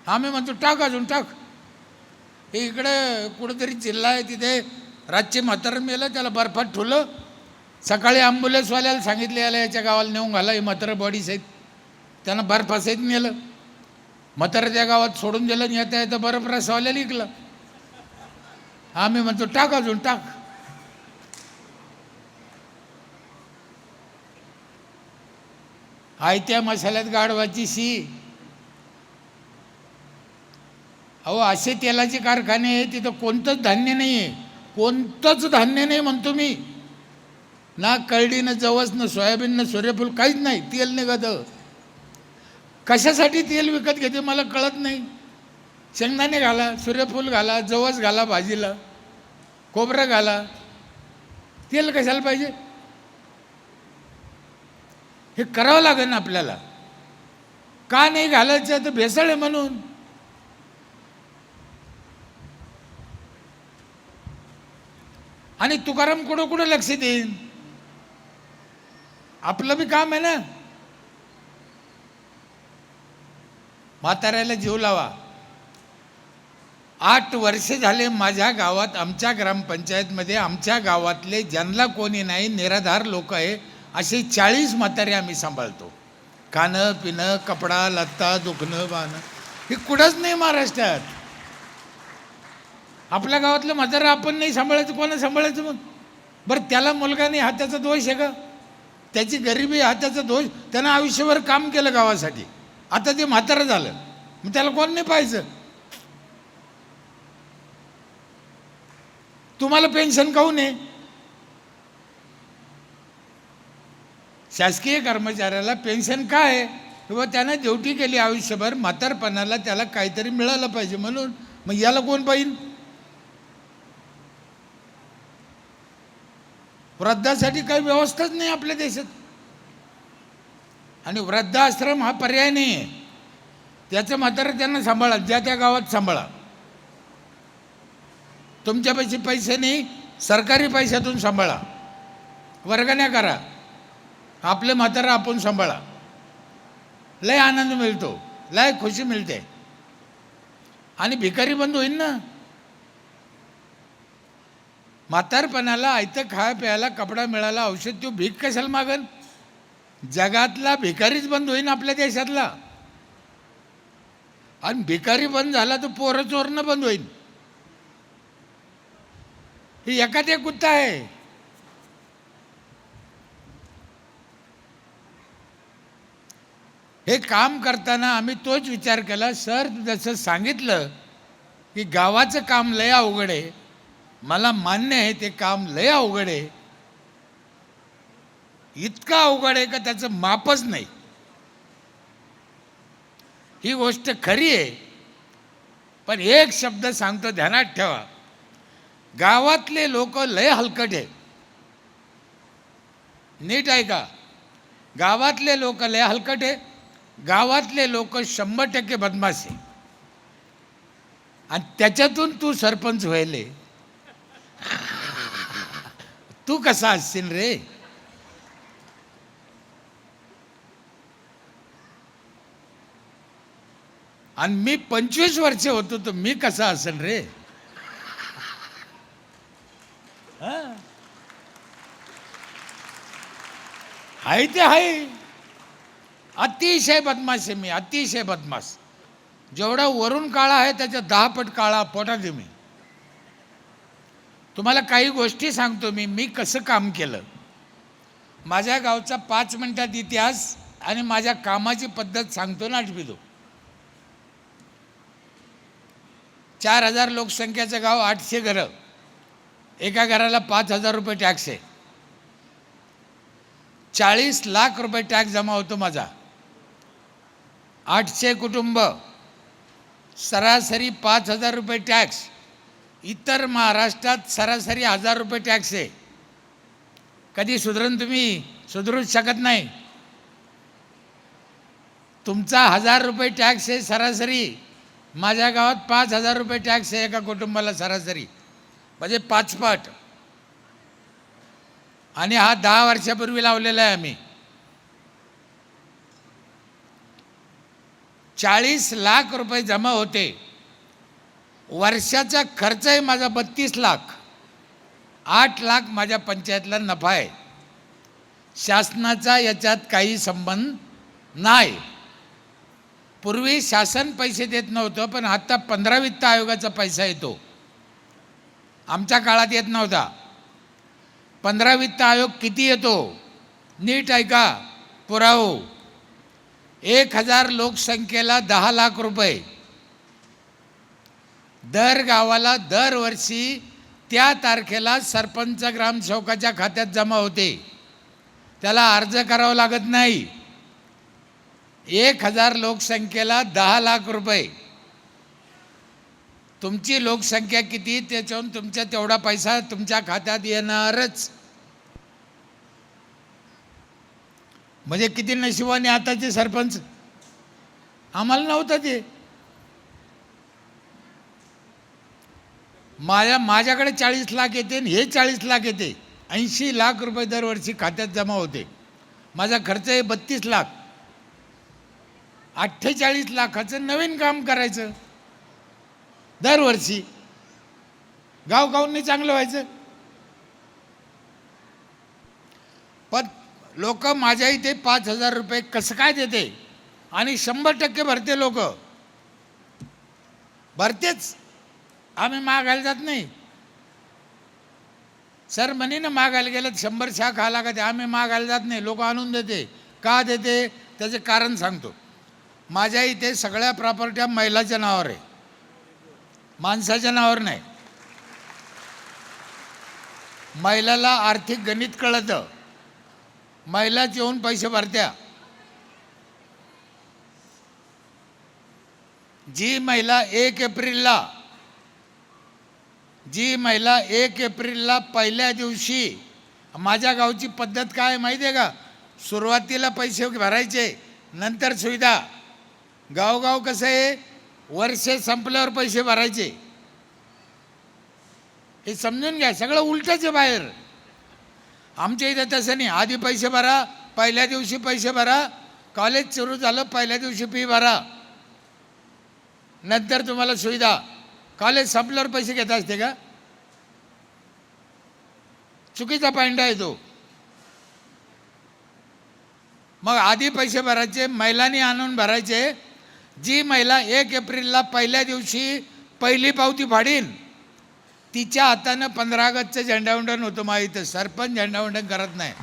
आम्ही म्हणतो टाक, अजून टाक. हे इकडे कुठेतरी जिल्हा आहे, तिथे रातचे म्हातारं मेलं, त्याला बर्फात ठेवलं सकाळी ॲम्ब्युलन्सवाल्याला सांगितले याला याच्या गावाला नेऊन घाला, ही म्हातारं बॉडी सहित. त्यानं बर्फासहित नेलं. म्हातारं त्या गावात सोडून दिलं आणि येता येतं बर्फ रसवाल्याला इकलं. आम्ही म्हणतो टाक, अजून टाक. आयत्या मसाल्यात गाढवाची शी. अहो, असे तेलाचे कारखाने आहे, तिथं कोणतंच धान्य नाही आहे, कोणतंच धान्य नाही म्हणतो मी. ना कळडी, ना जवस, ना सोयाबीन, ना सूर्यफूल, काहीच नाही. तेल निघतं. कशासाठी तेल विकत घेते मला कळत नाही. शेंगदाणे घाला, सूर्यफूल घाला, जवस घाला भाजीला, खोबरं घाला, तेल कशाला पाहिजे? हे करावं लागेल ना आपल्याला. का नाही घालायचं? तर भेसळ आहे म्हणून. आणि तुकाराम कुठं कुठं लक्ष देईन? आपलं बी काम आहे ना. म्हाताऱ्याला जीव लावा. 8 वर्ष झाले माझ्या गावात, आमच्या ग्रामपंचायतमध्ये, आमच्या गावातले ज्यांना कोणी नाही, निराधार लोक आहे, असे 40 म्हातारे आम्ही सांभाळतो. खाणं पिणं, कपडा लत्ता, दुखणं बाणं, हे कुठंच नाही महाराष्ट्रात. आपल्या गावातलं म्हातारं आपण नाही सांभाळायचं, कोणा सांभाळायचं मग? बरं, त्याला मुलगा नाही, हा त्याचा दोष आहे का? त्याची गरिबी हा त्याचा दोष? त्यानं आयुष्यभर काम केलं गावासाठी, आता ते म्हातारं झालं, मग त्याला कोण नाही पाहायचं? तुम्हाला पेन्शन काहून आहे? शासकीय कर्मचाऱ्याला पेन्शन काय आहे? किंवा त्यानं ड्युटी केली आयुष्यभर, म्हातारपणाला त्याला काहीतरी मिळालं पाहिजे म्हणून. मग याला कोण पाहिजे? वृद्धासाठी काही व्यवस्थाच नाही आपल्या देशात. आणि वृद्धाश्रम हा पर्याय नाही आहे. त्याचं म्हातारं त्यांना सांभाळा, ज्या त्या गावात सांभाळा. तुमच्यापाशी पैसे नाही, सरकारी पैशातून सांभाळा, वर्गण्या करा, आपले म्हातारं आपण सांभाळा. लय आनंद मिळतो, लय खुशी मिळते. आणि भिकारी बंद होईल ना. म्हातारपणाला आयतं खाया प्यायला, कपडा मिळाला, औषध, तो भीक कशाला मागन? जगातला भिकारीच बंद होईन आपल्या देशातला. आणि भिकारी बंद झाला तर पोरं चोरणं बंद होईल. हे एकात एक कुत्ता आहे. हे काम करताना आम्ही तोच विचार केला. सर जसं सांगितलं की गावाचं काम लय अवघड आहे, मला मान्य आहे ते काम लय अवघड आहे. इतका अवघड आहे का त्याचं मापच नाही. ही गोष्ट खरी आहे. पण एक शब्द सांगतो, ध्यानात ठेवा. गावातले लोक लय हलकट आहे. नीट ऐका, गावातले लोक लय हलकट आहे. गावातले लोक 100% बदमाश आहे. आणि त्याच्यातून तू सरपंच व्हायले, तू कसा असशील रे? आणि मी 25 वर्ष होतो, तर मी कसा असेल रे? हाय ते हाय. अतिशय बदमाश आहे मी, अतिशय बदमाश. जेवढा वरून काळा आहे त्याच्या 10 पट काळा पोटात आहे मी. तुम्हाला काही गोष्टी सांगतो मी कसं काम केलं. माझ्या गावचा 5 मिनिटात इतिहास आणि माझ्या कामाची पद्धत सांगतो ना, आठवतो. 4000 लोकसंख्येचं गाव, 800 घरं, एका घराला 5000 रुपये टॅक्स आहे. 40 लाख रुपये टॅक्स जमा होतो माझा. 800 कुटुंब, सरासरी 5000 रुपये टॅक्स. इतर महाराष्ट्रात सरासरी 1000 रुपये टॅक्स आहे. कधी सुधरून तुम्ही सुधरूच शकत नाही. तुमचा 1000 रुपये टॅक्स आहे सरासरी, माझ्या गावात 5000 रुपये टॅक्स आहे एका कुटुंबाला सरासरी, म्हणजे 5 पट. आणि हा 10 वर्षापूर्वी लावलेला आहे आम्ही. 40 लाख रुपये जमा होते. वर्षाचा खर्च आहे माझा 32 लाख. 8 लाख माझ्या पंचायतला नफा आहे. शासनाचा याच्यात काही संबंध नाही. पूर्वी शासन पैसे देत नव्हतं, पण आता 15 वित्त आयोगाचा पैसा येतो. आमच्या काळात येत नव्हता. 15 वित्त आयोग किती येतो नीट ऐका, पुरावो. 1000 लोकसंख्येला 10 लाख रुपये दर गावाला दरवर्षी त्या तारखेला सरपंच ग्रामसेवकाच्या खात्यात जमा होते. त्याला अर्ज करावा लागत नाही. 1000 लोकसंख्येला 10 लाख रुपये. तुमची लोकसंख्या किती त्याच्यावरून तुमचा तेवढा पैसा तुमच्या खात्यात येणारच. म्हणजे किती नशिबाने आताचे सरपंच. आम्हाला नव्हतं ते. माझ्याकडे 40 लाख येते आणि हे 40 लाख येते. 80 लाख रुपये दरवर्षी खात्यात जमा होते. माझा खर्च आहे 32 लाख. 48 लाखाचं नवीन काम करायचं दरवर्षी. गावगावांनी चांगलं व्हायचं. पण लोक माझ्या इथे 5000 रुपये कसं काय देते आणि 100% भरते. लोक भरतेच. आम्ही मागायला जात नाही. सर म्हणे ना मागायला गेलं 100 शाख आला का ते. आम्ही मागायला जात नाही. लोक आणून देते. का देते त्याचे कारण सांगतो. माझ्या इथे सगळ्या प्रॉपर्ट्या महिलाच्या नावावर आहे, माणसाच्या नावावर नाही. महिलाला आर्थिक गणित कळतं. महिलाच येऊन पैसे भरत्या. जी महिला 1 एप्रिलला पहिल्या दिवशी, माझ्या गावची पद्धत काय माहिती आहे का, सुरुवातीला पैसे भरायचे, नंतर सुविधा. गावगाव कसं आहे, वर्ष संपल्यावर पैसे भरायचे. हे समजून घ्या. सगळं उलटच आहे बाहेर. आमच्या इथं तसं नाही. आधी पैसे भरा, पहिल्या दिवशी पैसे भरा, कॉलेज सुरू झालं पहिल्या दिवशी फी भरा, नंतर तुम्हाला सुविधा. कॉलेज संपल्यावर पैसे घेत असते का? चुकीचा पॉईंट आहे तो. मग आधी पैसे भरायचे, महिलांनी आणून भरायचे. जी महिला 1 एप्रिलला पहिल्या दिवशी पहिली पावती फाडीन, तिच्या हातानं 15 ऑगस्टचं झेंडावंदन होतं. माहीत, सरपंच झेंडावंदन करत नाही.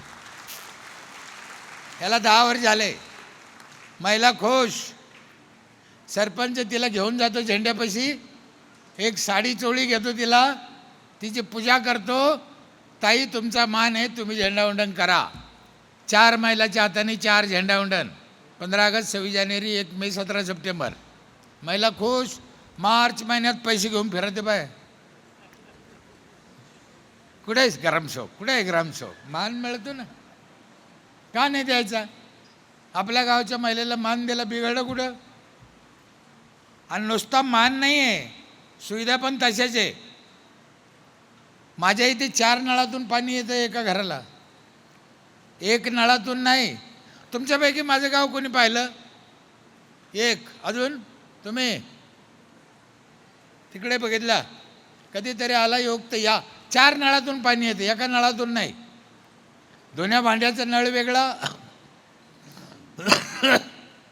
याला 10 वर्ष झाले. महिला खुश. सरपंच तिला घेऊन जातो झेंड्यापाशी, एक साडी चोळी घेतो तिला, तिची पूजा करतो. ताई तुमचा मान आहे, तुम्ही झेंडावंदन करा. 4 महिलाच्या हाताने 4 झेंडावंदन. 15 ऑगस्ट, 26 जानेवारी, 1 मे, 17 सप्टेंबर. महिला खुश. मार्च महिन्यात पैसे घेऊन फिरते बाय. कुठे आहे ग्रामसेवक, कुठे आहे ग्रामसेवक? मान मिळतो ना, का नाही द्यायचा? आपल्या गावच्या महिलेला मान द्यायला बिघडलं कुठं? आणि नुसता मान नाही आहे, सुविधा पण तशाच आहे. माझ्या इथे 4 नळातून पाणी येतं एका घराला. 1 नळातून नाही. तुमच्यापैकी माझं गाव कोणी पाहिलं? 1. अजून तुम्ही तिकडे बघितला कधीतरी आला योग तर या. 4 नळातून पाणी येते, एका नळातून नाही. धुण्या भांड्याचा नळ वेगळा.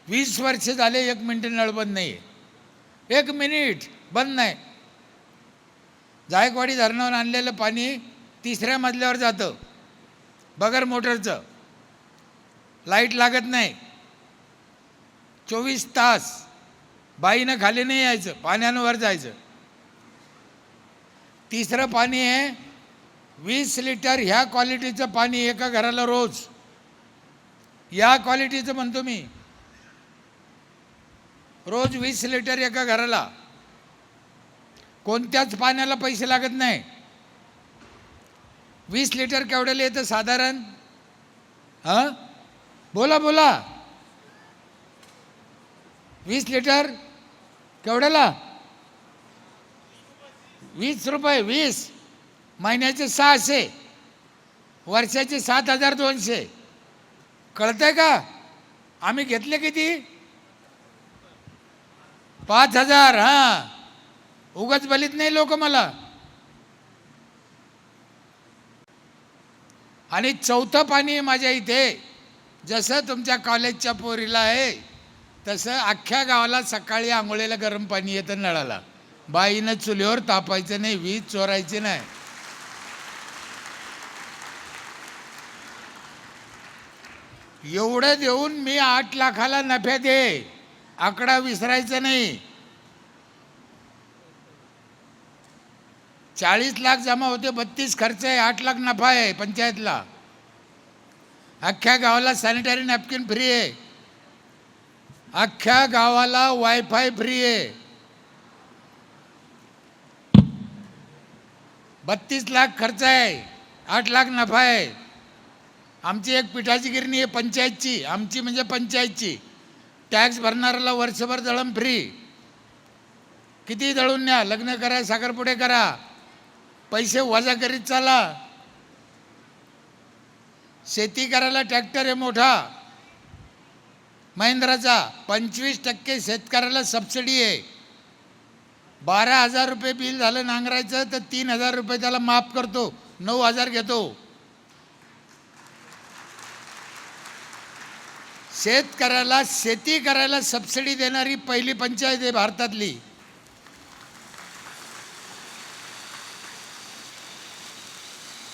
20 वर्ष झाले 1 मिनिट नळ बंद नाही आहे. 1 मिनिट बंद नाही. जायकवाडी धरणावर आणलेलं पाणी 3ऱ्या मजल्यावर जातं बगर मोटरचं. लाईट लागत नाही. 24 तास बाईनं खाली नाही यायचं, पाण्यानं वर जायचं. 3रं पाणी आहे 20 लिटर ह्या क्वालिटीचं पाणी एका घराला रोज. या क्वालिटीचं म्हणतो मी. रोज 20 लिटर एका घराला. कोणत्याच पाण्याला पैसे लागत नाही. 20 लिटर केवढ्याला येतं साधारण? हां बोला बोला. 20 लिटर केवढ्याला? 20 रुपये. 20 महिन्याचे 600, वर्षाचे 7200. कळतंय का? आम्ही घेतले किती? 5000. हां, उगाच बलीत नाही लोक मला. आणि चौथं पाणी आहे माझ्या इथे. जसं तुमच्या कॉलेजच्या पोरीला आहे तसं अख्ख्या गावाला सकाळी आंघोळीला गरम पाणी येतं नळाला. बाईनं चुलीवर तापायचं नाही, वीज चोरायची नाही. एवढं देऊन मी 8 लाखाला नफ्यात आहे, आकडा विसरायचा नाही. 40 लाख जमा होते, 32 खर्च आहे, 8 लाख नफा आहे पंचायतला. अख्ख्या गावाला सॅनिटरी नॅपकिन फ्री आहे, अख्ख्या गावाला वायफाय फ्री आहे. 32 लाख खर्च आहे, 8 लाख नफा आहे. आमची एक पिठाची गिरणी आहे पंचायतची, आमची म्हणजे पंचायतची. टॅक्स भरणाऱ्याला वर्षभर दळण फ्री. किती दळून न्या, लग्न करा, साखरपुडे करा, पैसे वजा करीत चाला. शेती करायला ट्रॅक्टर आहे मोठा महिंद्राचा, 25% शेतकऱ्याला सबसिडी आहे. 12,000 रुपये बिल झालं नांगरायचं तर 3,000 रुपये त्याला माफ करतो, 9,000 घेतो. शेतकऱ्याला शेती करायला सबसिडी देणारी पहिली पंचायत आहे भारतातली.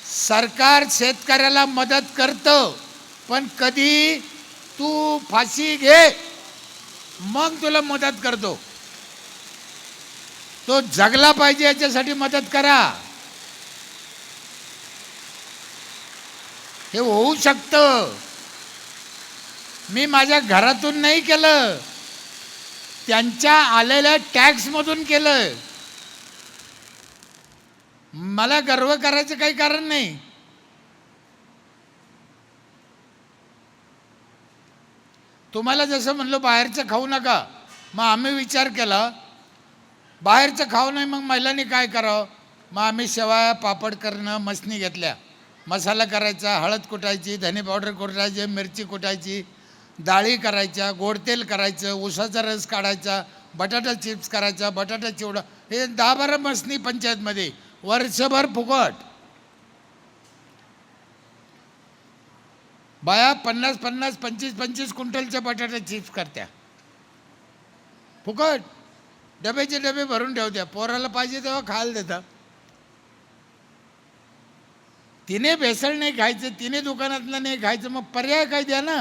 सरकार शेतकऱ्याला मदत करतं, पण कधी तू फाशी घे मग तुला मदत करतो. तो जगला पाहिजे याच्यासाठी मदत करा. हे होऊ शकतं. मी माझ्या घरातून नाही केलं, त्यांच्या आलेल्या टॅक्समधून केलं. मला गर्व करायचं काही कारण नाही. तुम्हाला जसं म्हणलो बाहेरचं खाऊ नका, मग आम्ही विचार केला बाहेरचं खाऊ नाही, मग महिलांनी काय करावं. मग आम्ही शेवाया पापड करणं मशनी घेतल्या. मसाला करायचा, हळद कुटायची, धने पावडर कुटायची, मिरची कुटायची, डाळी करायच्या, गोड तेल करायचं, उसाचा रस काढायचा, बटाटा चिप्स करायचा, बटाटा चिवडा. हे 10-12 मशनी पंचायतमध्ये वर्षभर फुकट. बाया 50-50, 25-25 क्विंटलच्या बटाटा चिप्स करत्या फुकट. डब्याचे डबे भरून ठेवत्या, पोराला पाहिजे तेव्हा खायला देता. तिने भेसळ नाही खायचं, तिने दुकानातलं नाही खायचं, मग पर्याय काय द्या ना.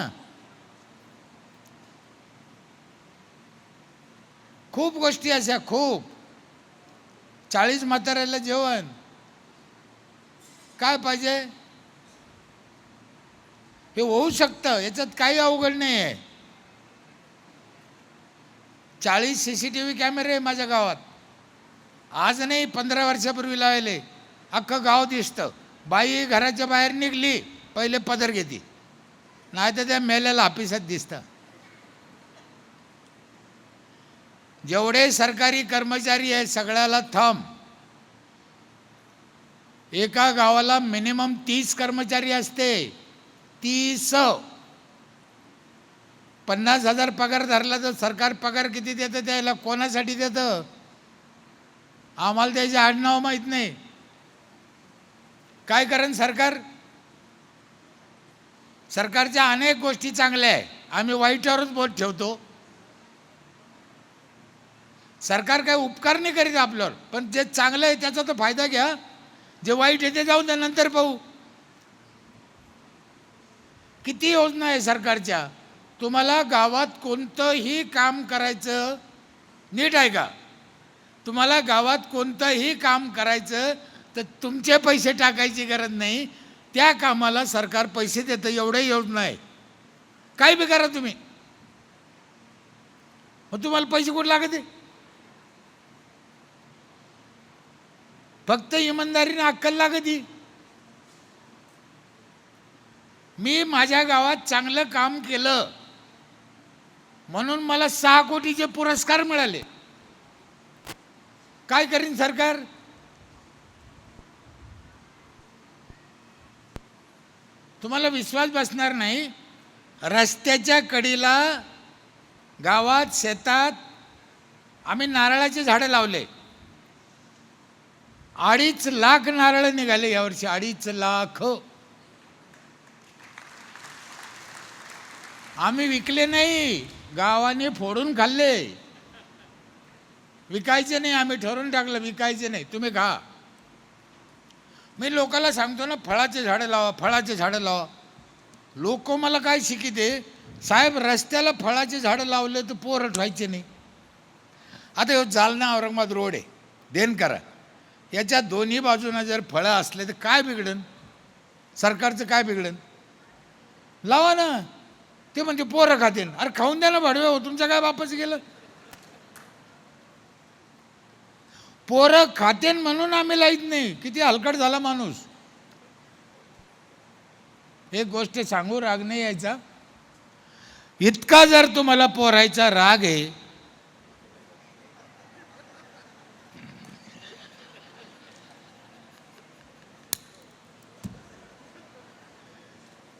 खूप गोष्टी अशा, खूप. 40 म्हाताऱ्याला जेवण काय पाहिजे, हे होऊ शकतं, याच्यात काही अवघड नाही आहे. 40 CCTV कॅमेरे आहे माझ्या गावात. आज नाही, 15 वर्षापूर्वी लावले. अख्खं गाव दिसतं. बाई घराच्या बाहेर निघली पहिले पदर घेते, नाही तर त्या मेल्याला ऑफिसात दिसतं. जेवढे सरकारी कर्मचारी आहेत सगळ्याला थंब. एका गावाला मिनिमम 30 कर्मचारी असते, 30. 50,000 पगार धरला तर सरकार पगार किती देतं त्याला, कोणासाठी देतं आम्हाला त्याचे आडनाव माहीत नाही. काय करेन सरकार. सरकारच्या अनेक गोष्टी चांगल्या आहे, आम्ही वाईटावरच बोट ठेवतो. सरकार काही उपकार नाही करीत आपल्यावर, पण जे चांगलं आहे त्याचा तर फायदा घ्या, जे वाईट आहे ते जाऊन त्यानंतर पाहू. किती योजना आहे सरकारच्या. तुम्हाला गावात कोणतंही काम करायचं, नीट आहे का, तुम्हाला गावात कोणतंही काम करायचं तर तुमचे पैसे टाकायची गरज नाही, त्या कामाला सरकार पैसे देतं. एवढे योजना आहे, काही बी करा तुम्ही, मग तुम्हाला पैसे कुठे लागते. फक्त इमानदारीने अक्कल लागती. मी माझ्या गावात चांगलं काम केलं म्हणून मला 6 कोटीचे पुरस्कार मिळाले. काय करीन सरकार. तुम्हाला विश्वास बसणार नाही, रस्त्याच्या कडेला गावात शेतात आम्ही नारळाचे झाडं लावले. 2.5 लाख नारळ निघाले यावर्षी, 2.5 लाख. आम्ही विकले नाही, गावाने फोडून खाल्ले. विकायचे नाही, आम्ही ठरवून टाकलं विकायचे नाही, तुम्ही खा. मी लोकांना सांगतो ना, फळाचे झाडं लावा, फळाचे झाडं लावा. लोक मला काय शिकिते, साहेब रस्त्याला फळाचे झाडं लावले तर पोरं ठेवायचे नाही. आता ह्यो जालना औरंगाबाद रोड आहे, देन करा, याच्या दोन्ही बाजूना जर फळं असले तर काय बिघडन, सरकारचं काय बिघडन? लावा ना. ते म्हणजे पोरं खातील. अरे खाऊन द्या ना भाडवे हो, तुमचं काय बापाचं गेलं? पोरं खातेन म्हणून आम्ही लाईत नाही. किती हलकट झाला माणूस. एक गोष्ट सांगू, राग नाही यायचा. इतका जर तुम्हाला पोरायचा राग आहे,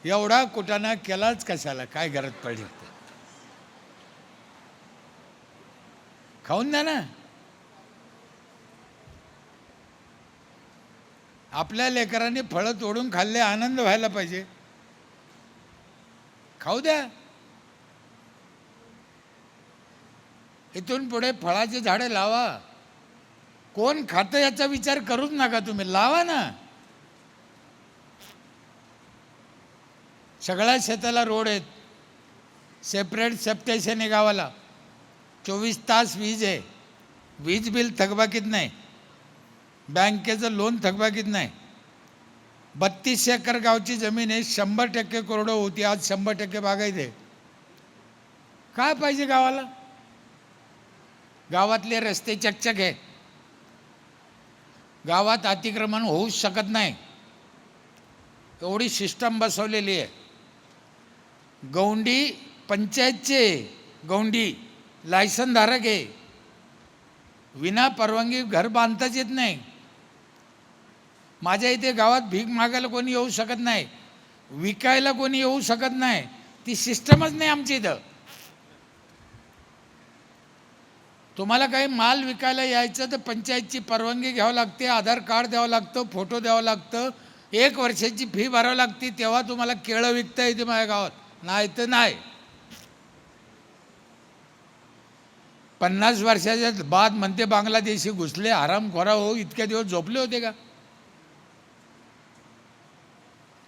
एवढा कुटाणा केलाच कशाला, काय गरज पडली? खाऊन द्या ना. आपल्या लेकरांनी फळं तोडून खाल्ले, आनंद व्हायला पाहिजे. खाऊ द्या. इथून पुढे फळाचे झाडं लावा. कोण खातं याचा विचार करूच नका तुम्ही, लावा ना. सगळ्या शेताला रोड आहेत, सेपरेट सबस्टेशन आहे गावाला, 24 तास वीज आहे, वीज बिल थकबाकीत नाही, बँकेचं लोन थकबाकीत नाही. 32 एकर गावची जमीन आहे, 100% कोरडं होती, आज 100% बागायत आहे. काय पाहिजे गावाला? गावातले रस्ते चकचक आहे, गावात अतिक्रमण होऊच शकत नाही, एवढी सिस्टम बसवलेली आहे. गौंडी पंचायतचे, गौंडी लायसनधारक आहे, विना परवानगी घर बांधताच येत नाही. माझ्या इथे गावात भीक मागायला कोणी येऊ शकत नाही, विकायला कोणी येऊ शकत नाही, ती सिस्टमच नाही आमच्या इथं. तुम्हाला काही माल विकायला यायचं तर पंचायतची परवानगी घ्यावं लागते, आधार कार्ड द्यावं लागतं, फोटो द्यावं लागतं, 1 वर्षाची फी भरावी लागते, तेव्हा तुम्हाला केळं विकता येते माझ्या गावात, नाही तर नाही. 50 वर्षाच्या बाद म्हणते बांगलादेशी घुसले, हरामखोरा हो. इतक्या दिवस झोपले होते का?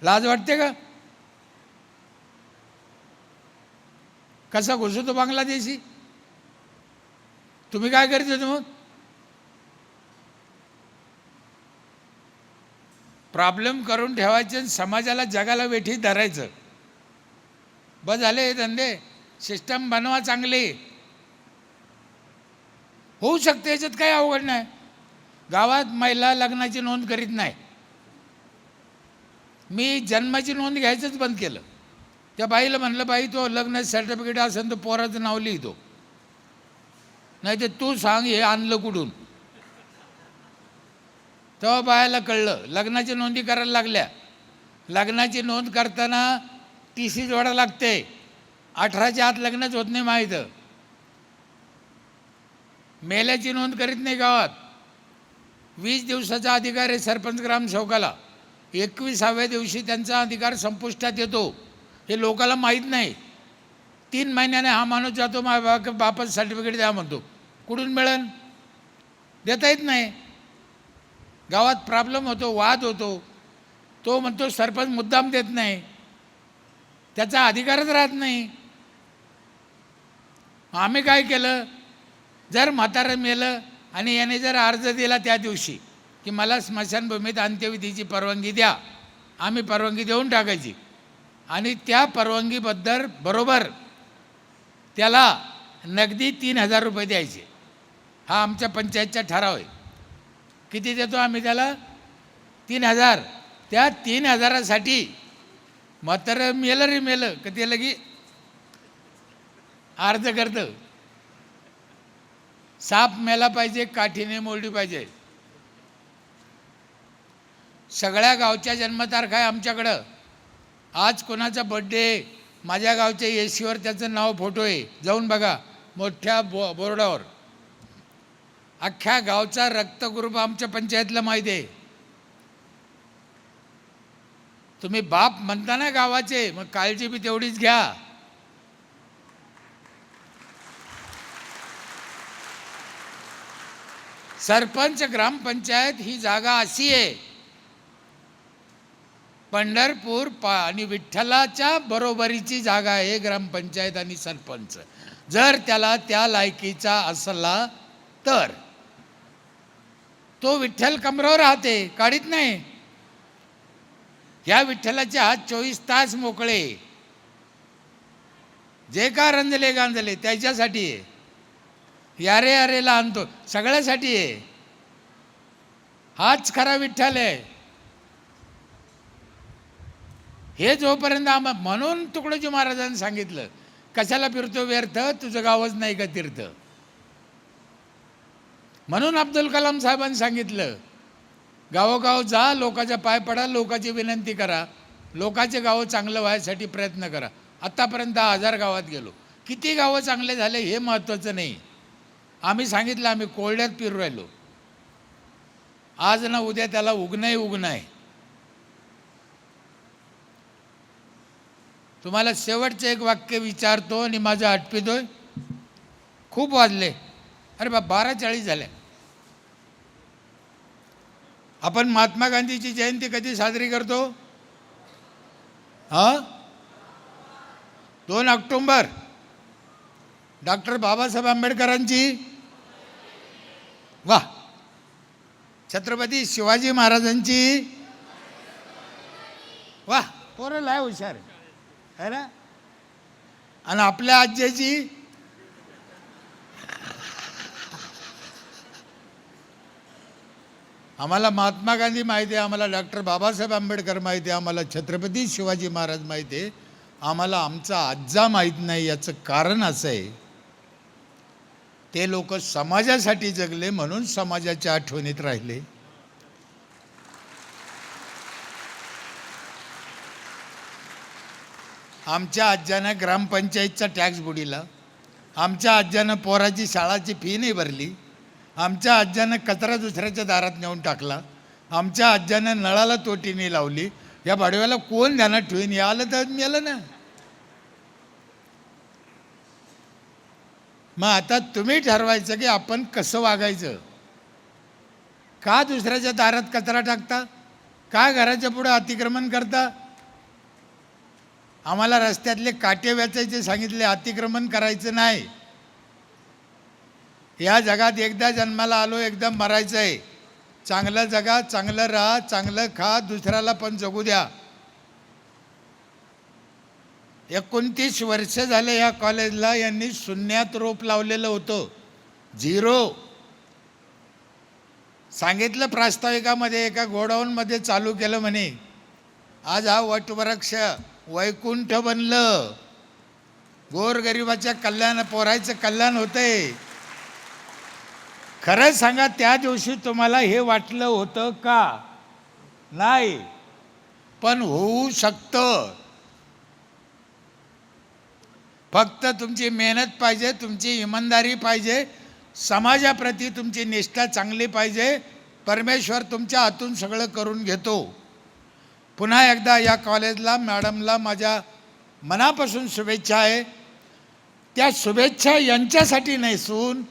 लाज वाटते का? कसा घुसतो बांगलादेशी? तुम्ही काय करीत होते मग? प्रॉब्लेम करून ठेवायचे, समाजाला जगाला वेठी धरायचं. बस झाले हे धंदे. सिस्टम बनवा चांगली, होऊ शकते, याच्यात काही अवघड नाही. गावात महिला लग्नाची नोंद करीत नाही, मी जन्माची नोंद घ्यायचंच बंद केलं. त्या बाईला म्हणलं, बाई तो लग्न सर्टिफिकेट असेल तर पोराचं नाव लिहितो, नाही तर तू सांग हे आणलं कुठून. तेव्हा बायाला कळलं, लग्नाची नोंदी करायला लागल्या. लग्नाची नोंद करताना TC जोडा लागते, 18च्या आत लग्नच होत नाही. माहीत, मेल्याची नोंद करीत नाही गावात. 20 दिवसाचा अधिकार आहे सरपंच ग्रामसेवकाला, 21व्या दिवशी त्यांचा अधिकार संपुष्टात येतो. हे लोकांना माहीत नाही. 3 महिन्याने हा माणूस जातो, माझ्या बापाचं सर्टिफिकेट द्या म्हणतो, कुठून मिळेल? देता येत नाही. गावात प्रॉब्लेम होतो, वाद होतो. तो म्हणतो सरपंच मुद्दाम देत नाही, त्याचा अधिकारच राहत नाही. आम्ही काय केलं, जर म्हातारं मेलं आणि याने जर अर्ज दिला त्या दिवशी की मला स्मशानभूमीत अंत्यविधीची परवानगी द्या, आम्ही परवानगी देऊन टाकायची आणि त्या परवानगीबद्दल बरोबर त्याला नगदी 3000 रुपये द्यायचे. हा आमच्या पंचायतचा ठराव आहे. किती देतो आम्ही त्याला? 3000. त्या 3000साठी म्हातारं मेलं रे मेलं का ते लगी अर्ज करतं. साप मेला पाहिजे, काठीने मोडली पाहिजे. सगळ्या गावच्या जन्मतारखा आहे आमच्याकडं. आज कोणाचा बड्डे, माझ्या गावच्या एसीवर त्याचं नाव, फोटो आहे, जाऊन बघा मोठ्या बोर्डावर. अख्ख्या गावचा रक्तग्रुप आमच्या पंचायतला माहिती आहे. तुम्ही बाप म्हणता ना गावाचे, मग काळजी बी तेवढीच घ्या. सरपंच ग्रामपंचायत ही जागा अशी आहे, पंढरपूर आणि विठ्ठलाच्या बरोबरीची जागा आहे ग्रामपंचायत आणि सरपंच. जर त्याला त्या लायकीचा असला तर तो विठ्ठल कमरेवर राहते, काढीत नाही. या विठ्ठलाचे हात 24 तास मोकळे, जे का रंजले गांजले त्याच्यासाठी आहे. यारे यारेला आणतो, सगळ्यासाठी आहे. हाच खरा विठ्ठल आहे. हे जोपर्यंत म्हणून तुकडोजी महाराजांनी सांगितलं, कशाला फिरतो व्यर्थ, तुझं गावच नाही का तीर्थ. म्हणून अब्दुल कलाम साहेबांनी सांगितलं, गावोगाव जा, लोकांच्या पाय पडा, लोकांची विनंती करा, लोकांचे गावं चांगलं व्हायसाठी प्रयत्न करा. आत्तापर्यंत 10,000 गावात गेलो. किती गावं चांगले झाले हे महत्त्वाचं नाही. आम्ही सांगितलं, आम्ही कोरड्यात फिरू राहिलो. आज ना उद्या त्याला उगणंही उगणं आहे. तुम्हाला शेवटचं एक वाक्य विचारतो आणि माझं आटपितोय. खूप वाजले, अरे बा 12:40 झाले. आपण महात्मा गांधीची जयंती कधी साजरी करतो? 2 ऑक्टोबर. डॉक्टर बाबासाहेब आंबेडकरांची, वा. छत्रपती शिवाजी महाराजांची, वा. पोरं लय हुशार आहे ना. आणि आपल्या आज्याची, आम्हाला महात्मा गांधी माहिती आहे, आम्हाला डॉक्टर बाबासाहेब आंबेडकर माहिती आहे, आम्हाला छत्रपती शिवाजी महाराज माहिती आहे, आम्हाला आमचा आज्जा माहीत नाही. याचं कारण असं आहे, ते लोक समाजासाठी जगले म्हणून समाजाच्या आठवणीत राहिले. आमच्या आज्यानं ग्रामपंचायतचा टॅक्स बुडीला, आमच्या आज्यानं पोराची शाळाची फी नाही भरली, आमच्या आज्यानं कचरा दुसऱ्याच्या दारात नेऊन टाकला, आमच्या आज्यानं नळाला तोटी नाही लावली. या भाडव्याला कोण ध्यानात ठेवीन? हे आलं तर मेलं ना. मग आता तुम्ही ठरवायचं की आपण कसं वागायचं. का दुसऱ्याच्या दारात कचरा टाकता? का घराच्या पुढे अतिक्रमण करता? आम्हाला रस्त्यातले काटे वेचायचे सांगितले, अतिक्रमण करायचं नाही. या जगात एकदा जन्माला आलो, एकदा मरायचं आहे. चांगलं जगा, चांगलं राहा, चांगलं खा, दुसऱ्याला पण जगू द्या. 29 वर्ष झाले या कॉलेजला. यांनी शून्यात रोप लावलेलं होतं, 0. सांगितलं प्रास्ताविकामध्ये, एका गोडाऊनमध्ये चालू केलं म्हणे. आज हा वटवृक्ष वैकुंठ बनलं. गोरगरिबाच्या कल्याण, पोरायचं कल्याण होतंय. खरं सांगा, त्या दिवशी तुम्हाला हे वाटलं होतं का? नाही, पण होऊ शकतं. फक्त तुमची मेहनत पाहिजे, तुमची इमानदारी पाहिजे, समाजाप्रती तुमची निष्ठा चांगली पाहिजे. परमेश्वर तुमच्या हातून सगळं करून घेतो. पुन्हा एकदा या कॉलेजला, मॅडमला माझ्या मनापासून शुभेच्छा आहे. त्या शुभेच्छा यांच्यासाठी नसून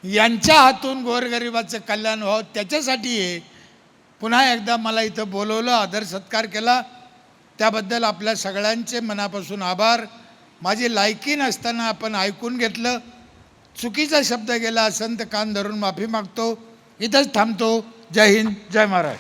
यांच्या हातून गोरगरिबाचं कल्याण व्हावं त्याच्यासाठी आहे. पुन्हा एकदा मला इथं बोलवलं, आदर सत्कार केला, त्याबद्दल आपल्या सगळ्यांचे मनापासून आभार. माझी लायकी नसताना आपण ऐकून घेतलं. चुकीचा शब्द गेला असेल तर कान धरून माफी मागतो. इथंच थांबतो. जय हिंद, जय महाराज.